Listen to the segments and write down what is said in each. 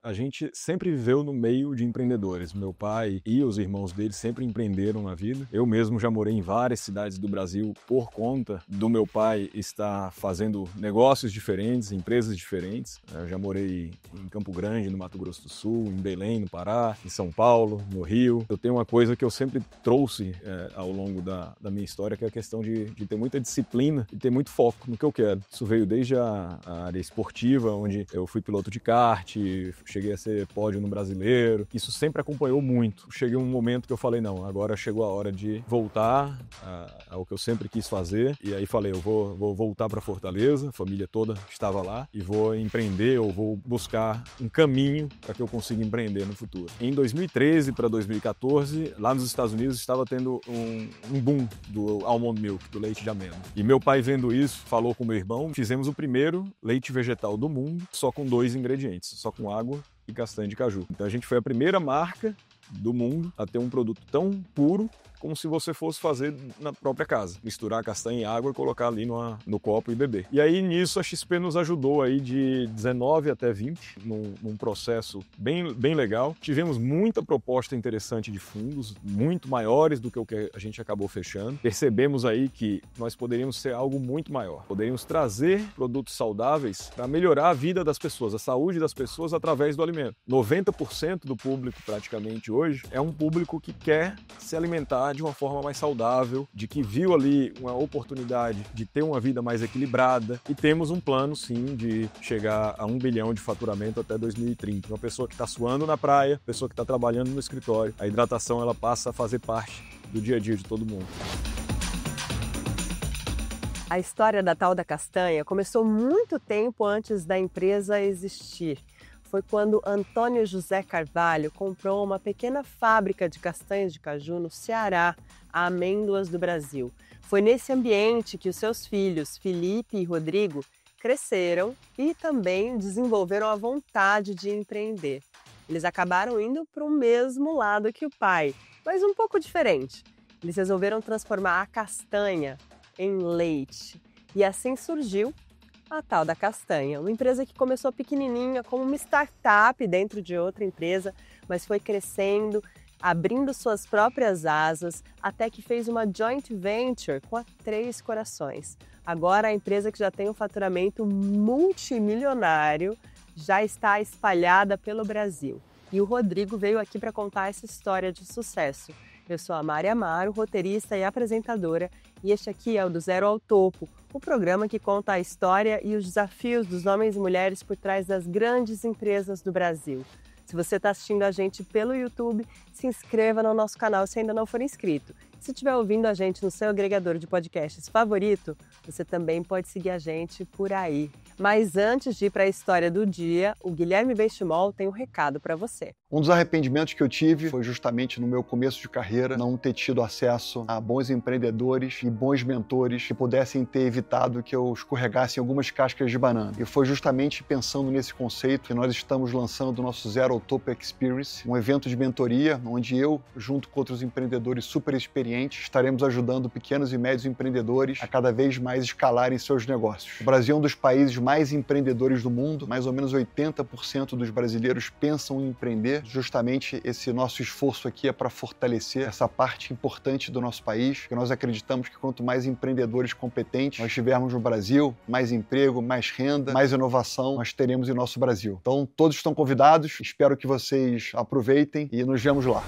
A gente sempre viveu no meio de empreendedores. Meu pai e os irmãos dele sempre empreenderam na vida. Eu mesmo já morei em várias cidades do Brasil por conta do meu pai estar fazendo negócios diferentes, empresas diferentes. Eu já morei em Campo Grande, no Mato Grosso do Sul, em Belém, no Pará, em São Paulo, no Rio. Eu tenho uma coisa que eu sempre trouxe ao longo da minha história, que é a questão de ter muita disciplina e ter muito foco no que eu quero. Isso veio desde a área esportiva, onde eu fui piloto de kart, cheguei a ser pódio no Brasileiro. Isso sempre acompanhou muito. Cheguei um momento que eu falei, não, agora chegou a hora de voltar ao que eu sempre quis fazer. E aí falei, eu vou voltar para Fortaleza, a família toda estava lá, e vou empreender, ou vou buscar um caminho para que eu consiga empreender no futuro. Em 2013 para 2014, lá nos Estados Unidos, estava tendo um boom do almond milk, do leite de amêndoa. E meu pai, vendo isso, falou com meu irmão, fizemos o primeiro leite vegetal do mundo, só com 2 ingredientes, só com água e castanha de caju. Então a gente foi a primeira marca do mundo a ter um produto tão puro como se você fosse fazer na própria casa. Misturar castanha e água e colocar ali no copo e beber. E aí nisso a XP nos ajudou aí de 19 até 20, num processo bem legal. Tivemos muita proposta interessante de fundos, muito maiores do que o que a gente acabou fechando. Percebemos aí que nós poderíamos ser algo muito maior. Poderíamos trazer produtos saudáveis para melhorar a vida das pessoas, a saúde das pessoas através do alimento. 90% do público praticamente hoje é um público que quer se alimentar de uma forma mais saudável, de que viu ali uma oportunidade de ter uma vida mais equilibrada, e temos um plano sim de chegar a 1 bilhão de faturamento até 2030. Uma pessoa que está suando na praia, pessoa que está trabalhando no escritório, a hidratação ela passa a fazer parte do dia a dia de todo mundo. A história da tal da castanha começou muito tempo antes da empresa existir. Foi quando Antônio José Carvalho comprou uma pequena fábrica de castanhas de caju no Ceará, a Amêndoas do Brasil. Foi nesse ambiente que os seus filhos, Felipe e Rodrigo, cresceram e também desenvolveram a vontade de empreender. Eles acabaram indo para o mesmo lado que o pai, mas um pouco diferente. Eles resolveram transformar a castanha em leite. E assim surgiu a tal da castanha, uma empresa que começou pequenininha, como uma startup dentro de outra empresa, mas foi crescendo, abrindo suas próprias asas, até que fez uma joint venture com a Três Corações. Agora a empresa, que já tem um faturamento multimilionário, já está espalhada pelo Brasil. E o Rodrigo veio aqui para contar essa história de sucesso. Eu sou a Mari Amaro, roteirista e apresentadora, e este aqui é o Do Zero ao Topo, o programa que conta a história e os desafios dos homens e mulheres por trás das grandes empresas do Brasil. Se você está assistindo a gente pelo YouTube, se inscreva no nosso canal se ainda não for inscrito. Se estiver ouvindo a gente no seu agregador de podcasts favorito, você também pode seguir a gente por aí. Mas antes de ir para a história do dia, o Guilherme Benchimol tem um recado para você. Um dos arrependimentos que eu tive foi justamente no meu começo de carreira não ter tido acesso a bons empreendedores e bons mentores que pudessem ter evitado que eu escorregasse em algumas cascas de banana. E foi justamente pensando nesse conceito que nós estamos lançando o nosso Zero ao Topo Experience, um evento de mentoria onde eu, junto com outros empreendedores super experientes, estaremos ajudando pequenos e médios empreendedores a cada vez mais escalarem seus negócios. O Brasil é um dos países mais empreendedores do mundo, mais ou menos 80% dos brasileiros pensam em empreender. Justamente esse nosso esforço aqui é para fortalecer essa parte importante do nosso país, porque nós acreditamos que quanto mais empreendedores competentes nós tivermos no Brasil, mais emprego, mais renda, mais inovação nós teremos em nosso Brasil. Então todos estão convidados, espero que vocês aproveitem e nos vemos lá.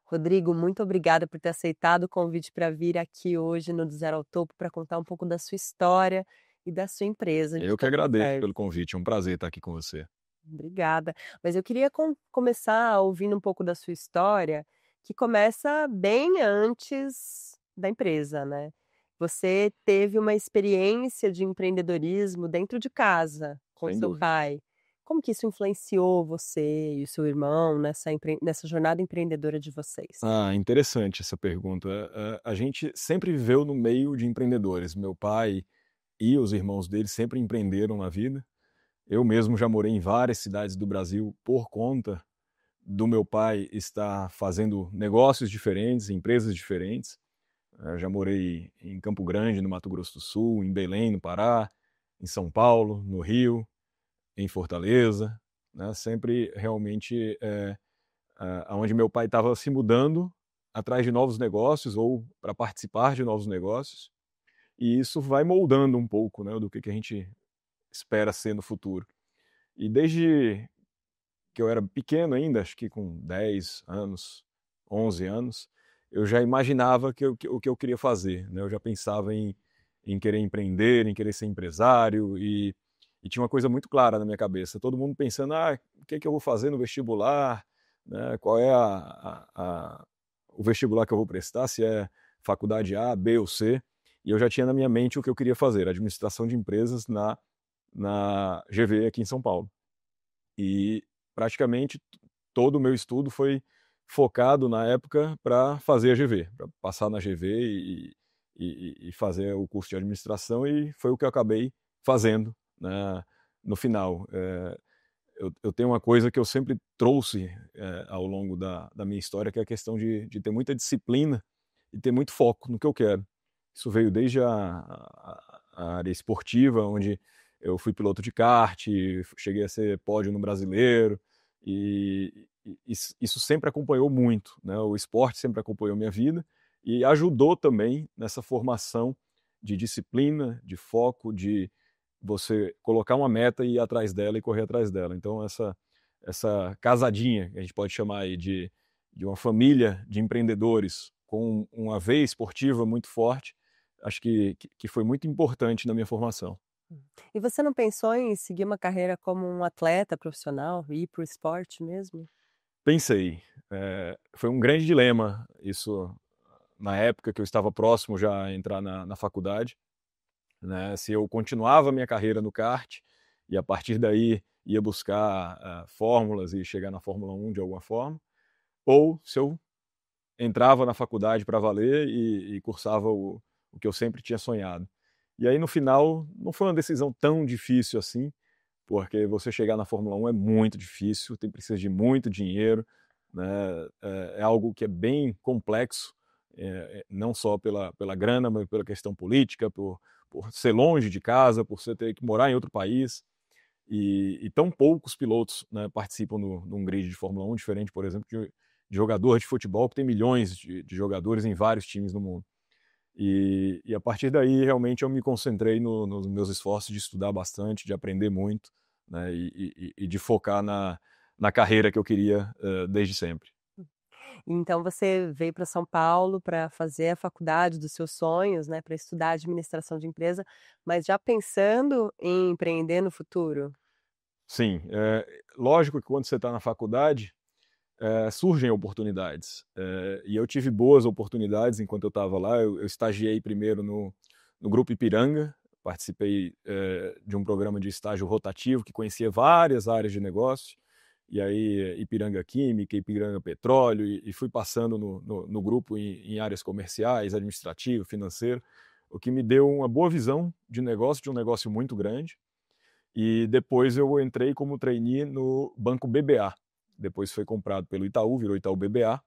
Rodrigo, muito obrigada por ter aceitado o convite para vir aqui hoje no Do Zero ao Topo para contar um pouco da sua história e da sua empresa. Eu que agradeço pelo convite, é um prazer estar aqui com você. Obrigada. Mas eu queria começar ouvindo um pouco da sua história, que começa bem antes da empresa, né? Você teve uma experiência de empreendedorismo dentro de casa, com Sem seu dúvida. pai. Como que isso influenciou você e o seu irmão nessa jornada empreendedora de vocês? Interessante essa pergunta. A gente sempre viveu no meio de empreendedores. Meu pai e os irmãos dele sempre empreenderam na vida. Eu mesmo já morei em várias cidades do Brasil por conta do meu pai estar fazendo negócios diferentes, empresas diferentes. Eu já morei em Campo Grande, no Mato Grosso do Sul, em Belém, no Pará, em São Paulo, no Rio, em Fortaleza, né? Sempre realmente onde meu pai estava se mudando atrás de novos negócios ou para participar de novos negócios. E isso vai moldando um pouco, né, do que a gente espera ser no futuro. E desde que eu era pequeno ainda, acho que com 10 anos, 11 anos, eu já imaginava o que eu queria fazer, né? Eu já pensava em querer empreender, em querer ser empresário e tinha uma coisa muito clara na minha cabeça. Todo mundo pensando, o que eu vou fazer no vestibular, né? Qual é o vestibular que eu vou prestar, se é faculdade A, B ou C. E eu já tinha na minha mente o que eu queria fazer, administração de empresas na GV aqui em São Paulo. E praticamente todo o meu estudo foi focado na época para fazer a GV, para passar na GV e fazer o curso de administração, e foi o que eu acabei fazendo, né, no final. Eu tenho uma coisa que eu sempre trouxe ao longo da minha história, que é a questão de ter muita disciplina e ter muito foco no que eu quero. Isso veio desde a área esportiva, onde eu fui piloto de kart, cheguei a ser pódio no Brasileiro, e isso sempre acompanhou muito, né? O esporte sempre acompanhou minha vida e ajudou também nessa formação de disciplina, de foco, de você colocar uma meta e ir atrás dela e correr atrás dela. Então essa casadinha, que a gente pode chamar aí de uma família de empreendedores com uma veia esportiva muito forte, acho que foi muito importante na minha formação. E você não pensou em seguir uma carreira como um atleta profissional, ir para o esporte mesmo? Pensei, foi um grande dilema isso na época que eu estava próximo já a entrar na faculdade, né? Se eu continuava a minha carreira no kart e a partir daí ia buscar fórmulas e chegar na Fórmula 1 de alguma forma, ou se eu entrava na faculdade para valer e cursava o que eu sempre tinha sonhado. E aí no final não foi uma decisão tão difícil assim, porque você chegar na Fórmula 1 é muito difícil, precisa de muito dinheiro, né? É algo que é bem complexo, não só pela grana, mas pela questão política, por ser longe de casa, por você ter que morar em outro país. E tão poucos pilotos, né, participam num grid de Fórmula 1, diferente, por exemplo, de jogador de futebol, que tem milhões de jogadores em vários times no mundo. E a partir daí, realmente, eu me concentrei nos meus esforços de estudar bastante, de aprender muito, né, e de focar na carreira que eu queria desde sempre. Então você veio para São Paulo para fazer a faculdade dos seus sonhos, né, para estudar administração de empresa, mas já pensando em empreender no futuro? Sim, lógico que quando você está na faculdade, surgem oportunidades. E eu tive boas oportunidades enquanto eu estava lá. Eu estagiei primeiro no Grupo Ipiranga, participei de um programa de estágio rotativo que conhecia várias áreas de negócio, e aí Ipiranga Química, Ipiranga Petróleo, e fui passando no grupo em áreas comerciais, administrativo, financeiro, o que me deu uma boa visão de um negócio muito grande. E depois eu entrei como trainee no Banco BBA. Depois foi comprado pelo Itaú, virou Itaú BBA,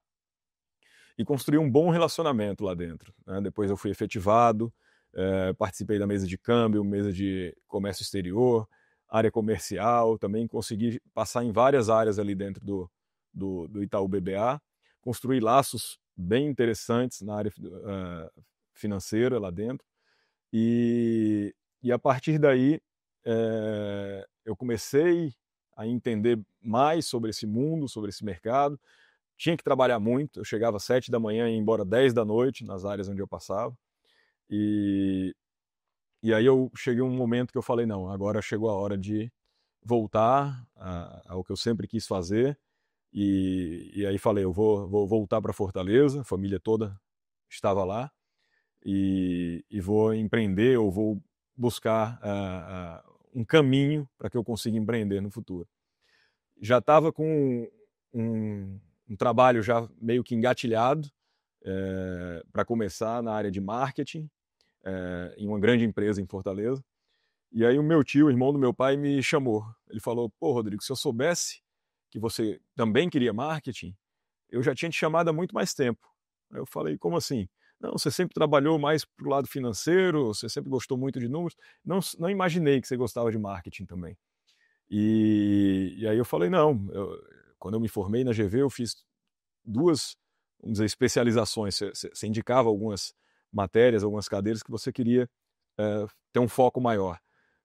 e construí um bom relacionamento lá dentro, né? Depois eu fui efetivado, participei da mesa de câmbio, mesa de comércio exterior, área comercial, também consegui passar em várias áreas ali dentro do Itaú BBA, construí laços bem interessantes na área financeira lá dentro, e a partir daí eu comecei a entender mais sobre esse mundo, sobre esse mercado. Tinha que trabalhar muito, eu chegava às 7 da manhã e ia embora 10 da noite nas áreas onde eu passava. E aí eu cheguei a um momento que eu falei, não, agora chegou a hora de voltar ao que eu sempre quis fazer. E aí falei, eu vou voltar para Fortaleza, a família toda estava lá, e vou empreender, ou vou buscar um caminho para que eu consiga empreender no futuro. Já estava com um trabalho já meio que engatilhado para começar na área de marketing, em uma grande empresa em Fortaleza, E aí o meu tio, irmão do meu pai, me chamou. Ele falou, pô, Rodrigo, se eu soubesse que você também queria marketing, eu já tinha te chamado há muito mais tempo. Aí eu falei, como assim? Não, você sempre trabalhou mais pro lado financeiro, você sempre gostou muito de números. Não imaginei que você gostava de marketing também. E aí eu falei, não, quando eu me formei na GV, eu fiz duas, vamos dizer, especializações. Você indicava algumas matérias, algumas cadeiras que você queria ter um foco maior.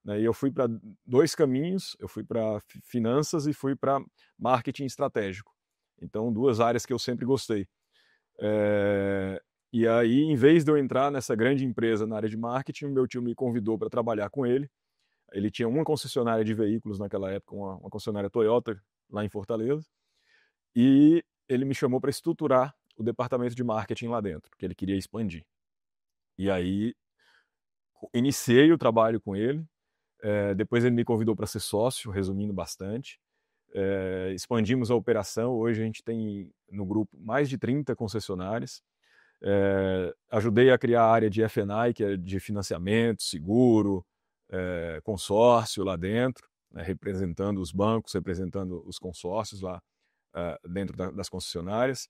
E eu fui para dois caminhos, eu fui para finanças e fui para marketing estratégico. Então, duas áreas que eu sempre gostei. E aí, em vez de eu entrar nessa grande empresa na área de marketing, o meu tio me convidou para trabalhar com ele. Ele tinha uma concessionária de veículos naquela época, uma concessionária Toyota, lá em Fortaleza. E ele me chamou para estruturar o departamento de marketing lá dentro, que ele queria expandir. E aí, iniciei o trabalho com ele. Depois ele me convidou para ser sócio, resumindo bastante. Expandimos a operação. Hoje a gente tem no grupo mais de 30 concessionárias. Ajudei a criar a área de F&I, que é de financiamento, seguro, consórcio lá dentro, né, representando os bancos, representando os consórcios lá dentro das concessionárias.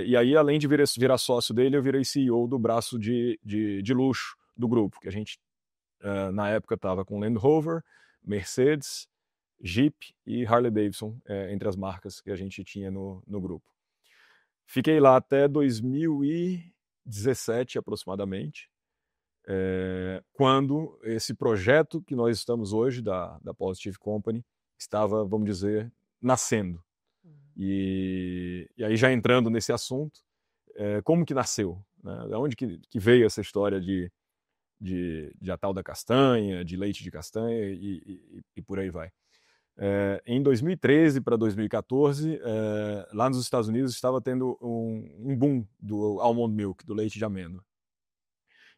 E aí, além de virar sócio dele, eu virei CEO do braço de luxo do grupo, que a gente, na época, estava com Land Rover, Mercedes, Jeep e Harley Davidson, entre as marcas que a gente tinha no grupo. Fiquei lá até 2017, aproximadamente, quando esse projeto que nós estamos hoje, da Positive Company, estava, vamos dizer, nascendo. E aí, já entrando nesse assunto, como que nasceu? Né? De onde que veio essa história de a tal da castanha, de leite de castanha e por aí vai. Em 2013 para 2014, lá nos Estados Unidos estava tendo um boom do almond milk, do leite de amêndoa.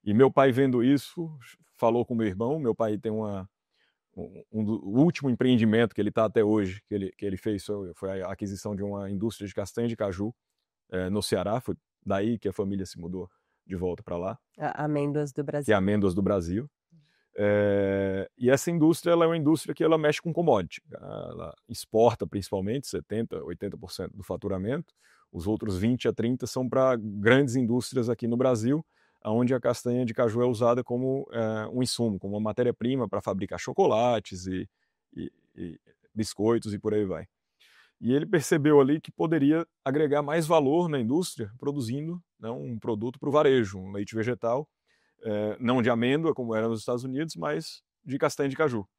E meu pai, vendo isso, falou com meu irmão. Meu pai tem o último empreendimento que ele está até hoje, que ele fez, foi a aquisição de uma indústria de castanha de caju no Ceará. Foi daí que a família se mudou de volta para lá. Amêndoas do Brasil. Que é Amêndoas do Brasil. E essa indústria, ela é uma indústria que ela mexe com commodity. Ela exporta principalmente 70%, 80% do faturamento. Os outros 20% a 30% são para grandes indústrias aqui no Brasil, onde a castanha de caju é usada como um insumo, como uma matéria-prima para fabricar chocolates e biscoitos e por aí vai. E ele percebeu ali que poderia agregar mais valor na indústria produzindo, né, um produto para o varejo, um leite vegetal, não de amêndoa, como era nos Estados Unidos, mas de castanha de caju.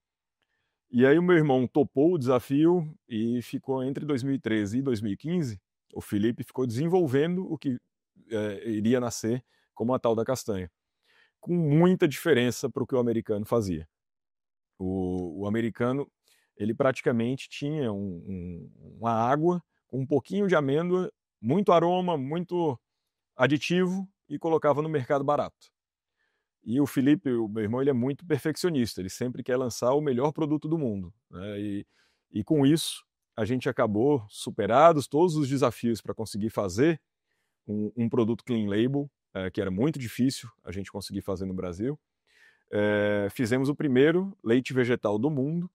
E aí o meu irmão topou o desafio e ficou entre 2013 e 2015, o Felipe ficou desenvolvendo o que iria nascer como a tal da castanha, com muita diferença para o que o americano fazia. O americano, ele praticamente tinha uma água com um pouquinho de amêndoa, muito aroma, muito aditivo, e colocava no mercado barato. E o Felipe, o meu irmão, ele é muito perfeccionista, ele sempre quer lançar o melhor produto do mundo, né? E com isso, a gente acabou superados todos os desafios para conseguir fazer um produto clean label, que era muito difícil a gente conseguir fazer no Brasil. Fizemos o primeiro leite vegetal do mundo,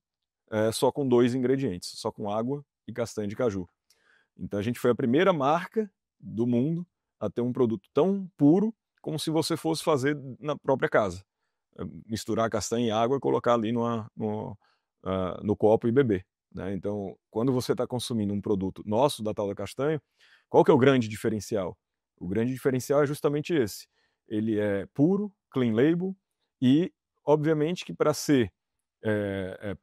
só com 2 ingredientes, só com água e castanha de caju. Então a gente foi a primeira marca do mundo a ter um produto tão puro como se você fosse fazer na própria casa. Misturar castanha e água e colocar ali no copo e beber, né? Então, quando você está consumindo um produto nosso, da tal da castanha, qual que é o grande diferencial? O grande diferencial é justamente esse. Ele é puro, clean label e, obviamente, que para ser,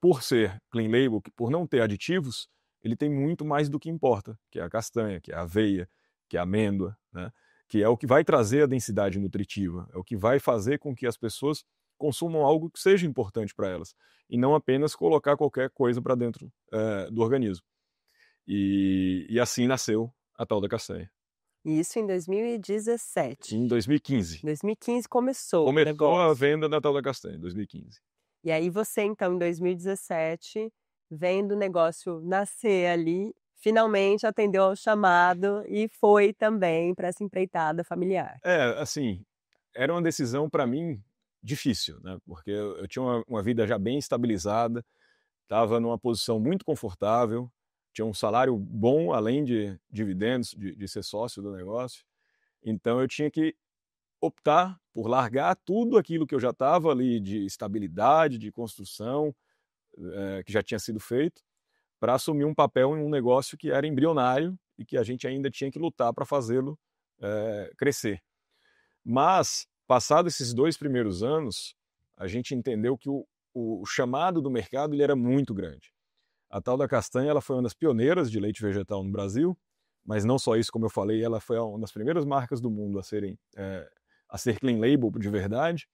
por ser clean label, por não ter aditivos, ele tem muito mais do que importa, que é a castanha, que é a aveia, que é a amêndoa, né? Que é o que vai trazer a densidade nutritiva, é o que vai fazer com que as pessoas consumam algo que seja importante para elas, e não apenas colocar qualquer coisa para dentro do organismo. E assim nasceu a tal da castanha. Isso em 2017. Em 2015. 2015 começou Começou o negócio. a venda da tal da castanha, em 2015. E aí você, então, em 2017, vendo o negócio nascer ali, finalmente atendeu ao chamado e foi também para essa empreitada familiar. Assim, era uma decisão para mim difícil, né? Porque eu tinha uma vida já bem estabilizada, estava numa posição muito confortável, tinha um salário bom, além de dividendos, de ser sócio do negócio. Então eu tinha que optar por largar tudo aquilo que eu já estava ali de estabilidade, de construção, que já tinha sido feito, para assumir um papel em um negócio que era embrionário e que a gente ainda tinha que lutar para fazê-lo crescer. Mas, passados esses 2 primeiros anos, a gente entendeu que o chamado do mercado ele era muito grande. A tal da castanha ela foi uma das pioneiras de leite vegetal no Brasil, mas não só isso, como eu falei, ela foi uma das primeiras marcas do mundo a ser clean label de verdade,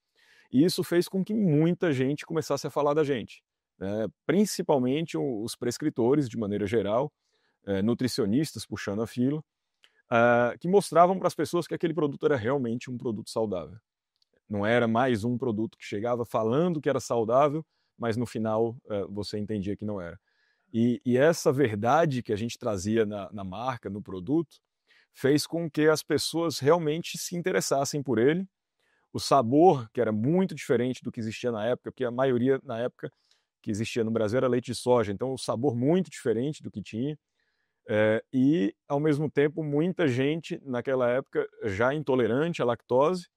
e isso fez com que muita gente começasse a falar da gente, né? Principalmente os prescritores, de maneira geral, nutricionistas puxando a fila, que mostravam para as pessoas que aquele produto era realmente um produto saudável. Não era mais um produto que chegava falando que era saudável, mas no final você entendia que não era. E essa verdade que a gente trazia na marca, no produto, fez com que as pessoas realmente se interessassem por ele. O sabor, que era muito diferente do que existia na época, porque a maioria na época que existia no Brasil era leite de soja, então o sabor muito diferente do que tinha. E, ao mesmo tempo, muita gente naquela época já intolerante à lactose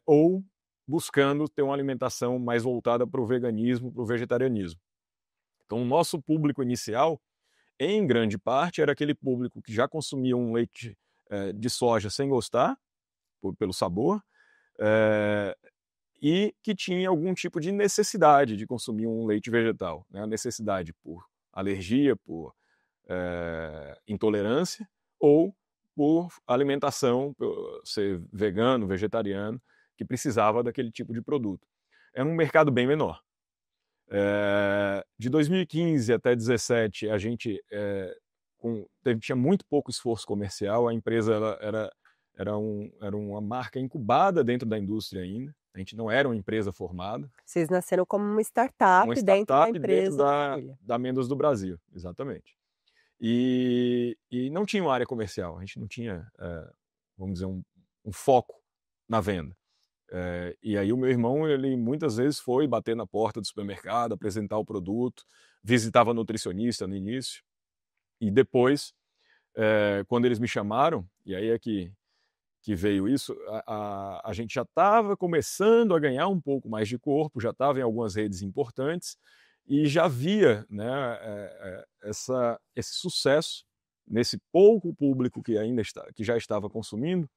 ou buscando ter uma alimentação mais voltada para o veganismo, para o vegetarianismo. Então, o nosso público inicial, em grande parte, era aquele público que já consumia um leite de soja sem gostar, pelo sabor, e que tinha algum tipo de necessidade de consumir um leite vegetal, né? A necessidade por alergia, por intolerância, ou por alimentação, por ser vegano, vegetariano, que precisava daquele tipo de produto. Era um mercado bem menor. De 2015 até 2017, a gente tinha muito pouco esforço comercial, a empresa era uma marca incubada dentro da indústria ainda, a gente não era uma empresa formada. Vocês nasceram como uma startup dentro da empresa. Da Amêndoas do Brasil, exatamente. E não tinha uma área comercial, a gente não tinha, vamos dizer, um foco na venda. E aí o meu irmão, ele muitas vezes foi bater na porta do supermercado, apresentar o produto, visitava nutricionista no início, e depois, quando eles me chamaram, e aí é que veio isso, a gente já estava começando a ganhar um pouco mais de corpo, já estava em algumas redes importantes, e já via, né, esse sucesso nesse pouco público que já estava consumindo,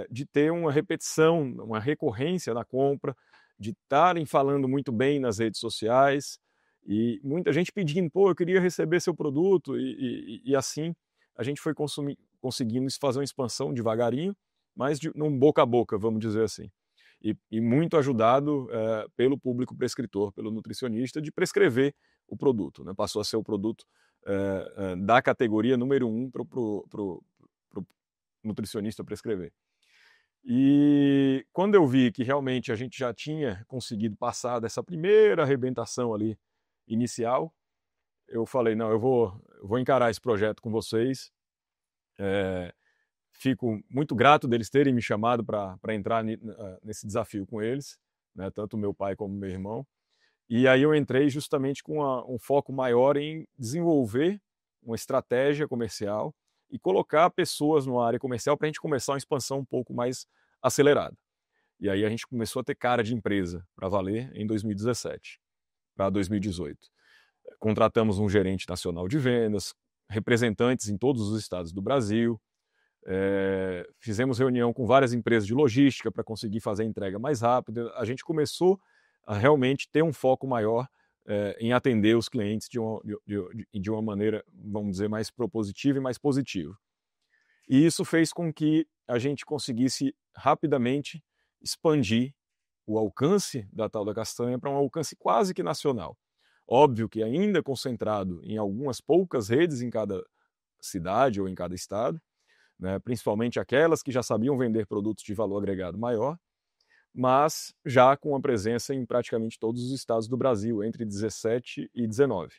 de ter uma repetição, uma recorrência na compra, de estarem falando muito bem nas redes sociais, e muita gente pedindo, pô, eu queria receber seu produto, e assim a gente foi conseguindo fazer uma expansão devagarinho, mas num boca a boca, vamos dizer assim. E muito ajudado pelo público prescritor, pelo nutricionista, de prescrever o produto, né? Passou a ser o produto da categoria número 1 para o nutricionista prescrever. E quando eu vi que realmente a gente já tinha conseguido passar dessa primeira arrebentação ali inicial, eu falei, não, eu vou encarar esse projeto com vocês. Fico muito grato deles terem me chamado para entrar nesse desafio com eles, né, tanto meu pai como meu irmão. E aí eu entrei justamente com um foco maior em desenvolver uma estratégia comercial e colocar pessoas na área comercial para a gente começar uma expansão um pouco mais acelerada. E aí a gente começou a ter cara de empresa para valer em 2017 para 2018. Contratamos um gerente nacional de vendas, representantes em todos os estados do Brasil, fizemos reunião com várias empresas de logística para conseguir fazer a entrega mais rápida. A gente começou a realmente ter um foco maior em atender os clientes de uma maneira, vamos dizer, mais propositiva e mais positiva. E isso fez com que a gente conseguisse rapidamente expandir o alcance da tal da castanha para um alcance quase que nacional. Óbvio que ainda concentrado em algumas poucas redes em cada cidade ou em cada estado, né, principalmente aquelas que já sabiam vender produtos de valor agregado maior, mas já com a presença em praticamente todos os estados do Brasil, entre 17 e 19.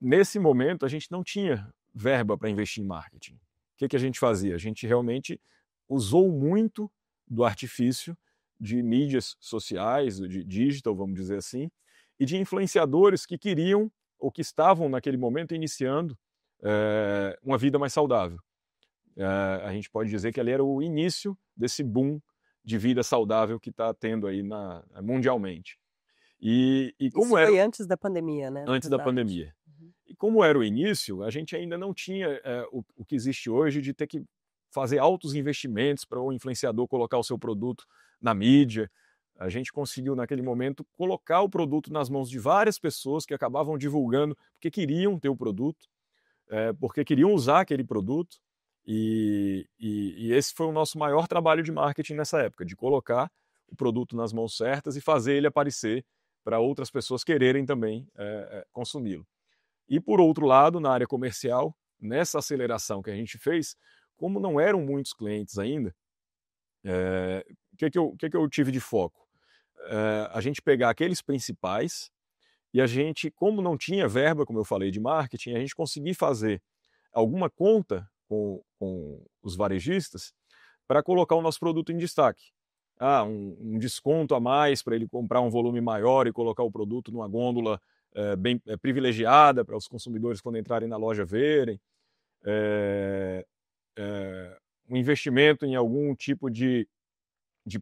Nesse momento, a gente não tinha verba para investir em marketing. O que a gente fazia? A gente realmente usou muito do artifício de mídias sociais, de digital, vamos dizer assim, e de influenciadores que queriam ou que estavam naquele momento iniciando uma vida mais saudável. A gente pode dizer que ali era o início desse boom de vida saudável que está tendo aí mundialmente. E como Isso foi antes da pandemia, né? Antes da pandemia. E como era o início, a gente ainda não tinha o que existe hoje de ter que fazer altos investimentos para o influenciador colocar o seu produto na mídia. A gente conseguiu, naquele momento, colocar o produto nas mãos de várias pessoas que acabavam divulgando porque queriam ter o produto, porque queriam usar aquele produto. E esse foi o nosso maior trabalho de marketing nessa época, de colocar o produto nas mãos certas e fazer ele aparecer para outras pessoas quererem também consumi-lo. E, por outro lado, na área comercial, nessa aceleração que a gente fez, como não eram muitos clientes ainda, o que eu tive de foco? A gente pegar aqueles principais e a gente, como não tinha verba, como eu falei, de marketing, a gente conseguir fazer alguma conta com os varejistas para colocar o nosso produto em destaque. Um desconto a mais para ele comprar um volume maior e colocar o produto numa gôndola bem privilegiada para os consumidores, quando entrarem na loja, verem. Um investimento em algum tipo de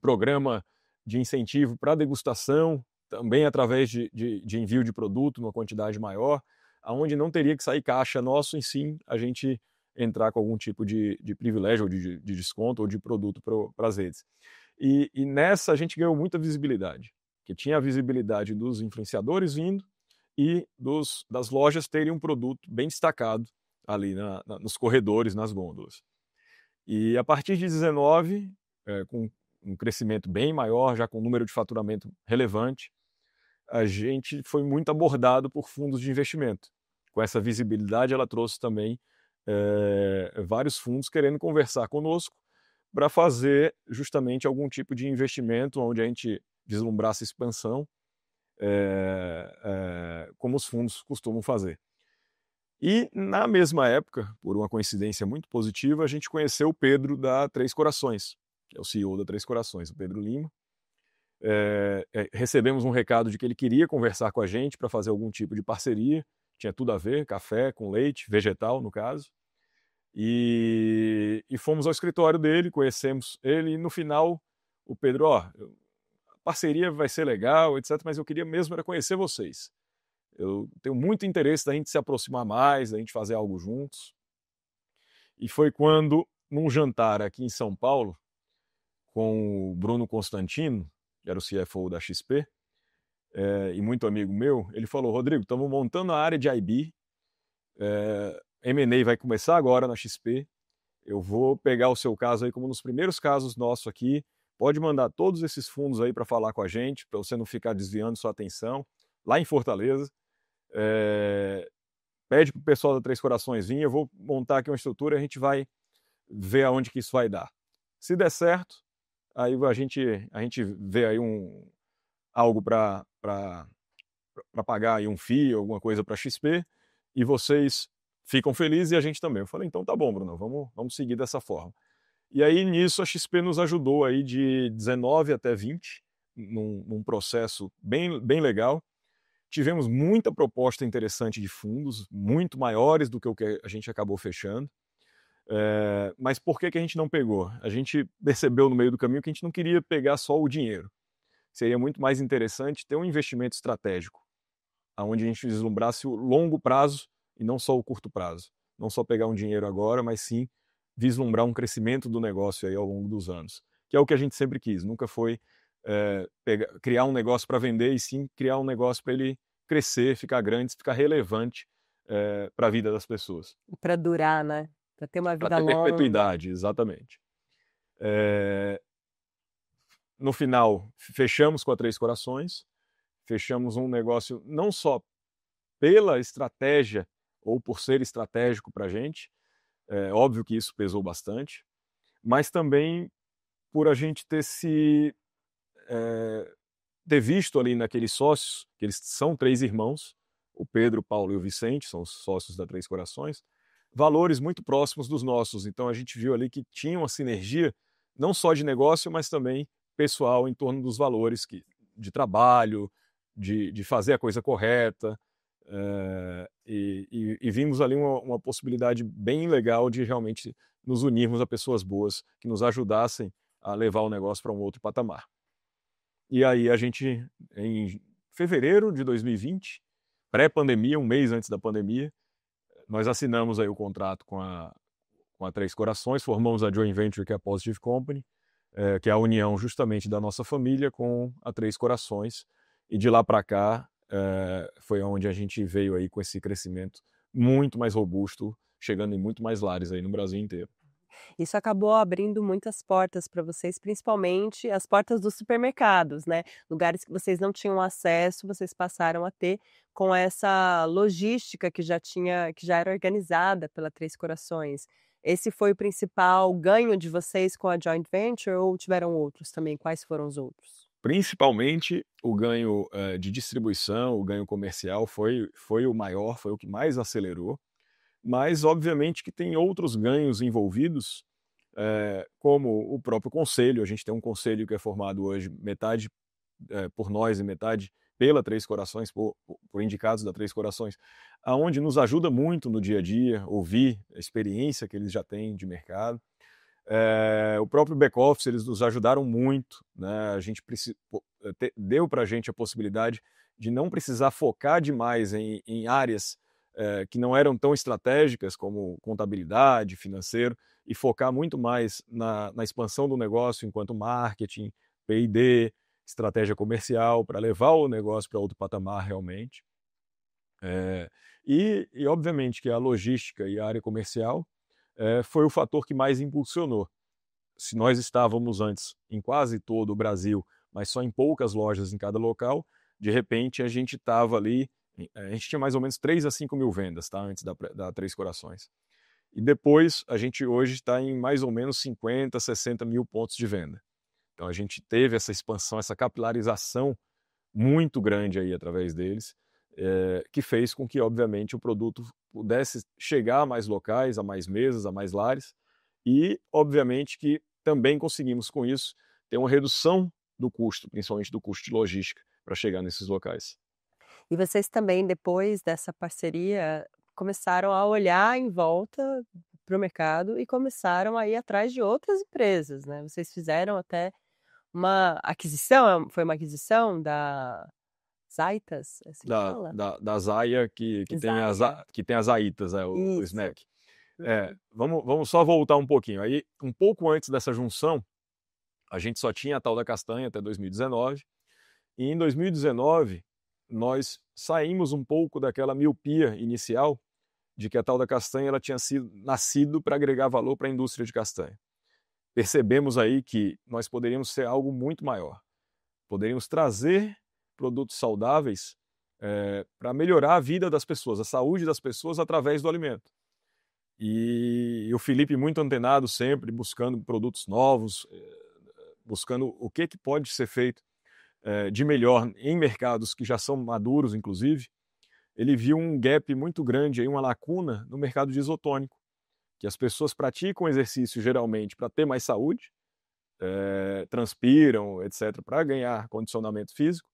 programa de incentivo para degustação, também através de envio de produto numa quantidade maior, aonde não teria que sair caixa nosso, em sim a gente entrar com algum tipo de privilégio, ou de desconto, ou de produto para as redes. E nessa a gente ganhou muita visibilidade, que tinha a visibilidade dos influenciadores vindo e das lojas terem um produto bem destacado ali nos corredores, nas gôndolas. E a partir de 19, com um crescimento bem maior, já com um número de faturamento relevante, a gente foi muito abordado por fundos de investimento. Com essa visibilidade, ela trouxe também vários fundos querendo conversar conosco para fazer justamente algum tipo de investimento onde a gente vislumbrasse expansão, como os fundos costumam fazer. E na mesma época, por uma coincidência muito positiva, a gente conheceu o Pedro da Três Corações, que é o CEO da Três Corações, o Pedro Lima. Recebemos um recado de que ele queria conversar com a gente para fazer algum tipo de parceria, tinha tudo a ver, café com leite, vegetal no caso. E fomos ao escritório dele, conhecemos ele, e no final o Pedro, a parceria vai ser legal, etc., mas eu queria mesmo era conhecer vocês. Eu tenho muito interesse da gente se aproximar mais, da gente fazer algo juntos. E foi quando, num jantar aqui em São Paulo, com o Bruno Constantino, que era o CFO da XP, e muito amigo meu, ele falou: Rodrigo, estamos montando a área de IB, M&A vai começar agora na XP, eu vou pegar o seu caso aí como nos primeiros casos nossos aqui, pode mandar todos esses fundos aí para falar com a gente, para você não ficar desviando sua atenção, lá em Fortaleza. Pede para o pessoal da Três Corações vir, eu vou montar aqui uma estrutura e a gente vai ver aonde que isso vai dar. Se der certo, aí a gente vê aí algo para pagar aí um FII, alguma coisa para XP, e vocês ficam felizes e a gente também. Eu falei, então tá bom, Bruno, vamos seguir dessa forma. E aí nisso a XP nos ajudou aí de 19 até 20, num processo bem legal. Tivemos muita proposta interessante de fundos, muito maiores do que o que a gente acabou fechando. Mas por que a gente não pegou? A gente percebeu no meio do caminho que a gente não queria pegar só o dinheiro. Seria muito mais interessante ter um investimento estratégico, onde a gente vislumbrasse o longo prazo e não só o curto prazo. Não só pegar um dinheiro agora, mas sim vislumbrar um crescimento do negócio aí ao longo dos anos. Que é o que a gente sempre quis, nunca foi criar um negócio para vender, e sim criar um negócio para ele crescer, ficar grande, ficar relevante para a vida das pessoas. Para durar, né? Para ter uma vida longa. Perpetuidade, exatamente. No final, fechamos com a Três Corações, fechamos um negócio não só pela estratégia ou por ser estratégico para a gente, óbvio que isso pesou bastante, mas também por a gente ter visto ali naqueles sócios, que eles são 3 irmãos, o Pedro, o Paulo e o Vicente, são os sócios da Três Corações, valores muito próximos dos nossos. Então a gente viu ali que tinha uma sinergia não só de negócio, mas também pessoal em torno dos valores de trabalho, de fazer a coisa correta. E vimos ali uma possibilidade bem legal de realmente nos unirmos a pessoas boas que nos ajudassem a levar o negócio para um outro patamar. E aí a gente, em fevereiro de 2020, pré-pandemia, um mês antes da pandemia, nós assinamos aí o contrato com a Três Corações, formamos a joint venture, que é a Positive Company, que é a união justamente da nossa família com a Três Corações. E de lá para cá foi onde a gente veio aí com esse crescimento muito mais robusto, chegando em muito mais lares aí no Brasil inteiro. Isso acabou abrindo muitas portas para vocês, principalmente as portas dos supermercados, né? Lugares que vocês não tinham acesso, vocês passaram a ter com essa logística que já era organizada pela Três Corações. Esse foi o principal ganho de vocês com a joint venture ou tiveram outros também? Quais foram os outros? Principalmente o ganho de distribuição, o ganho comercial foi o maior, foi o que mais acelerou. Mas, obviamente, que tem outros ganhos envolvidos, como o próprio conselho. A gente tem um conselho que é formado hoje, metade por nós e metade pela Três Corações, por indicados da Três Corações, aonde nos ajuda muito no dia a dia, ouvir a experiência que eles já têm de mercado. O próprio back-office, eles nos ajudaram muito, né? A gente deu para a gente a possibilidade de não precisar focar demais em áreas que não eram tão estratégicas como contabilidade, financeiro, e focar muito mais na expansão do negócio enquanto marketing, P&D, estratégia comercial, para levar o negócio para outro patamar realmente. E obviamente que a logística e a área comercial foi o fator que mais impulsionou. Se nós estávamos antes em quase todo o Brasil, mas só em poucas lojas em cada local, de repente a gente estava ali. A gente tinha mais ou menos 3 a 5 mil vendas, tá? Antes da Três Corações. E depois, a gente hoje está em mais ou menos 50, 60 mil pontos de venda. Então a gente teve essa expansão, essa capilarização muito grande aí através deles, que fez com que, obviamente, o produto pudesse chegar a mais locais, a mais mesas, a mais lares. E, obviamente, que também conseguimos, com isso, ter uma redução do custo, principalmente do custo de logística, para chegar nesses locais. E vocês também, depois dessa parceria, começaram a olhar em volta para o mercado e começaram a ir atrás de outras empresas, né? Vocês fizeram até uma aquisição, foi uma aquisição da Zaitas? É assim que fala? Da Zaya, que tem as Aitas, o snack. Vamos só voltar um pouquinho. Aí, um pouco antes dessa junção, a gente só tinha a tal da castanha até 2019. E em 2019, nós saímos um pouco daquela miopia inicial de que a tal da castanha ela tinha nascido para agregar valor para a indústria de castanha. Percebemos aí que nós poderíamos ser algo muito maior. Poderíamos trazer produtos saudáveis para melhorar a vida das pessoas, a saúde das pessoas através do alimento. E o Felipe, muito antenado sempre, buscando produtos novos, buscando o que pode ser feito de melhor em mercados que já são maduros, inclusive. Ele viu um gap muito grande, aí, uma lacuna no mercado de isotônico, que as pessoas praticam exercício geralmente para ter mais saúde, transpiram, etc., para ganhar condicionamento físico,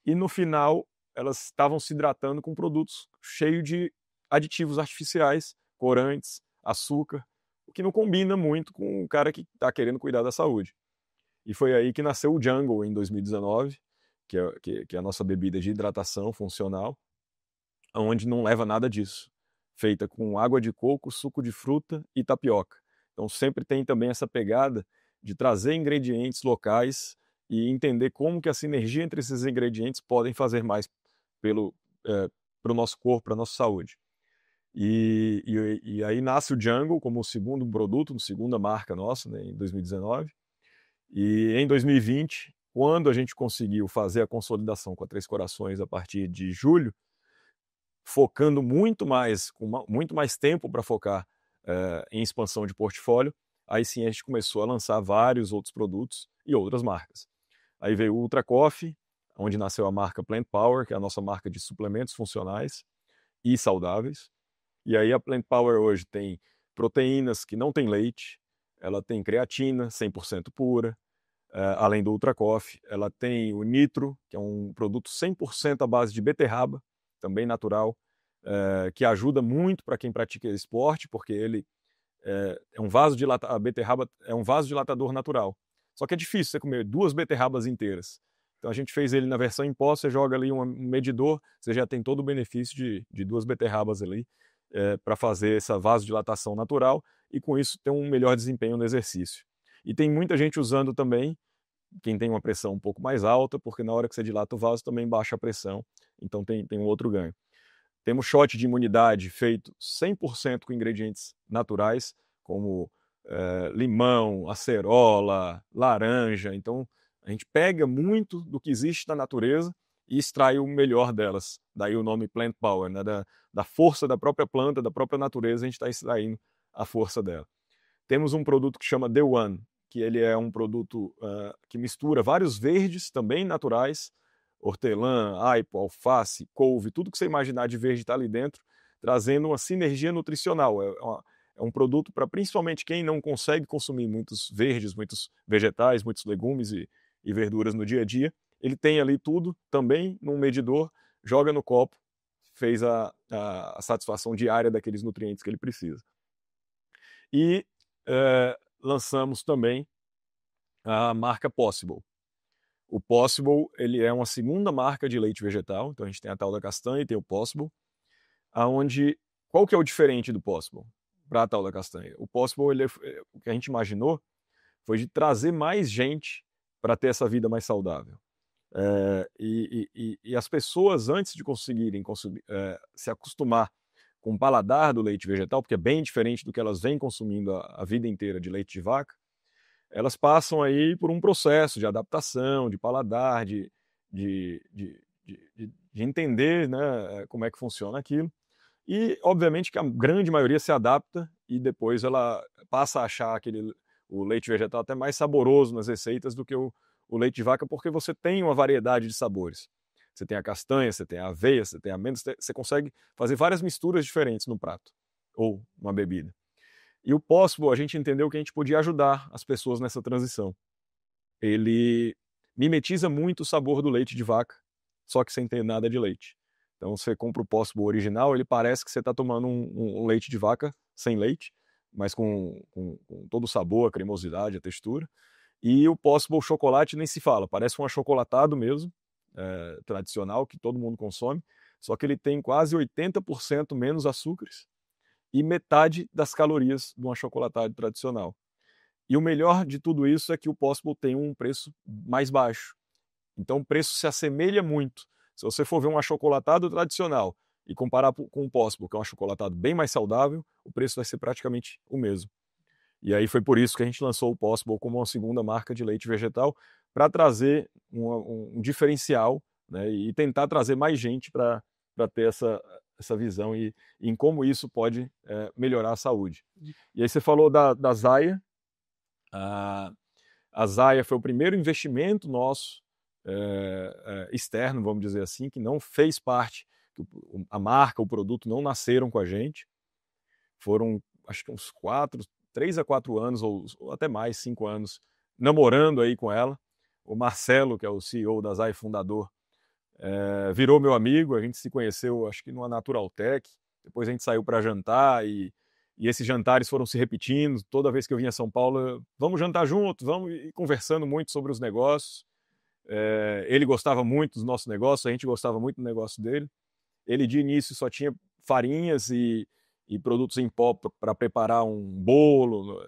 e no final elas estavam se hidratando com produtos cheios de aditivos artificiais, corantes, açúcar, o que não combina muito com o cara que está querendo cuidar da saúde. E foi aí que nasceu o Jungle em 2019, que é a nossa bebida de hidratação funcional, onde não leva nada disso, feita com água de coco, suco de fruta e tapioca. Então sempre tem também essa pegada de trazer ingredientes locais e entender como que a sinergia entre esses ingredientes podem fazer mais para o nosso corpo, para a nossa saúde. E aí nasce o Jungle como o segundo produto, segunda marca nossa, né, em 2019. E em 2020, quando a gente conseguiu fazer a consolidação com a Três Corações a partir de julho, focando muito mais, com muito mais tempo para focar em expansão de portfólio, aí sim a gente começou a lançar vários outros produtos e outras marcas. Aí veio o Ultra Coffee, onde nasceu a marca Plant Power, que é a nossa marca de suplementos funcionais e saudáveis. E aí a Plant Power hoje tem proteínas que não tem leite, ela tem creatina 100% pura, além do Ultra Coffee. Ela tem o Nitro, que é um produto 100% à base de beterraba, também natural, que ajuda muito para quem pratica esporte, porque ele a beterraba é um vasodilatador natural. Só que é difícil você comer 2 beterrabas inteiras. Então a gente fez ele na versão em pó, você joga ali um medidor, você já tem todo o benefício de 2 beterrabas ali para fazer essa vasodilatação natural e com isso ter um melhor desempenho no exercício. E tem muita gente usando também, quem tem uma pressão um pouco mais alta, porque na hora que você dilata o vaso também baixa a pressão, então tem um outro ganho. Temos shot de imunidade feito 100% com ingredientes naturais, como limão, acerola, laranja. Então, a gente pega muito do que existe na natureza e extrai o melhor delas. Daí o nome Plant Power, né? Da força da própria planta, da própria natureza, a gente está extraindo a força dela. Temos um produto que chama The One, que ele é um produto que mistura vários verdes também naturais, hortelã, aipo, alface, couve, tudo que você imaginar de verde está ali dentro, trazendo uma sinergia nutricional. É um produto para principalmente quem não consegue consumir muitos verdes, muitos vegetais, muitos legumes e verduras no dia a dia. Ele tem ali tudo também num medidor, joga no copo, fez a satisfação diária daqueles nutrientes que ele precisa. E lançamos também a marca Possible. O Possible, ele é uma segunda marca de leite vegetal, então a gente tem a tal da castanha e tem o Possible, qual que é o diferente do Possible para a tal da castanha? O Possible, o que a gente imaginou foi de trazer mais gente para ter essa vida mais saudável. E as pessoas, antes de conseguirem se acostumar com o paladar do leite vegetal, porque é bem diferente do que elas vêm consumindo a vida inteira de leite de vaca, elas passam aí por um processo de adaptação, de paladar, de entender, né, como é que funciona aquilo. E, obviamente, que a grande maioria se adapta e depois ela passa a achar o leite vegetal até mais saboroso nas receitas do que o leite de vaca, porque você tem uma variedade de sabores. Você tem a castanha, você tem a aveia, você tem a amêndoas, você consegue fazer várias misturas diferentes no prato ou uma bebida. E o Possible, a gente entendeu que a gente podia ajudar as pessoas nessa transição. Ele mimetiza muito o sabor do leite de vaca, só que sem ter nada de leite. Então você compra o Possible original, ele parece que você está tomando um leite de vaca sem leite, mas com todo o sabor, a cremosidade, a textura. E o Possible chocolate nem se fala, parece um achocolatado mesmo, tradicional, que todo mundo consome, só que ele tem quase 80% menos açúcares e metade das calorias de um achocolatado tradicional. E o melhor de tudo isso é que o Possible tem um preço mais baixo. Então o preço se assemelha muito. Se você for ver um achocolatado tradicional e comparar com o Possible, que é um achocolatado bem mais saudável, o preço vai ser praticamente o mesmo. E aí foi por isso que a gente lançou o Possible como uma segunda marca de leite vegetal, para trazer um diferencial, né, e tentar trazer mais gente para ter essa visão e em como isso pode melhorar a saúde. E aí você falou da Zaya. A Zaya foi o primeiro investimento nosso externo, vamos dizer assim, que não fez parte, a marca, o produto não nasceram com a gente. Foram, acho que uns 3 a 4 anos, ou até mais, 5 anos, namorando aí com ela. O Marcelo, que é o CEO da Zaya, fundador, virou meu amigo. A gente se conheceu, acho que numa Naturaltech. Depois a gente saiu para jantar e esses jantares foram se repetindo. Toda vez que eu vinha a São Paulo, vamos jantar juntos, vamos, e conversando muito sobre os negócios. Ele gostava muito dos nossos negócios, a gente gostava muito do negócio dele. Ele de início só tinha farinhas e produtos em pó para preparar um bolo,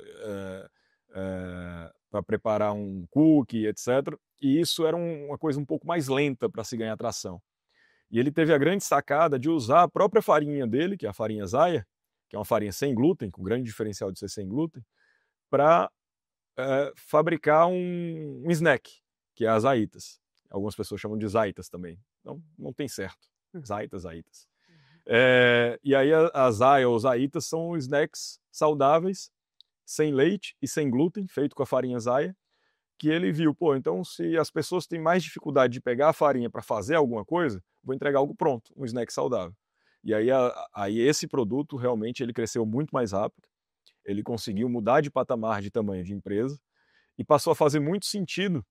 para preparar um cookie, etc. E isso era uma coisa um pouco mais lenta para se ganhar tração. E ele teve a grande sacada de usar a própria farinha dele, que é a farinha Zaya, que é uma farinha sem glúten, com grande diferencial de ser sem glúten, para fabricar um snack, que é as Zaitas. Algumas pessoas chamam de Zaitas também. Não tem certo. Zaitas. E aí a Zaya ou Zaitas são snacks saudáveis, sem leite e sem glúten, feito com a farinha Zaya, que ele viu, então se as pessoas têm mais dificuldade de pegar a farinha para fazer alguma coisa, vou entregar algo pronto, um snack saudável. E aí esse produto realmente ele cresceu muito mais rápido. ele conseguiu mudar de patamar de tamanho de empresa e passou a fazer muito sentido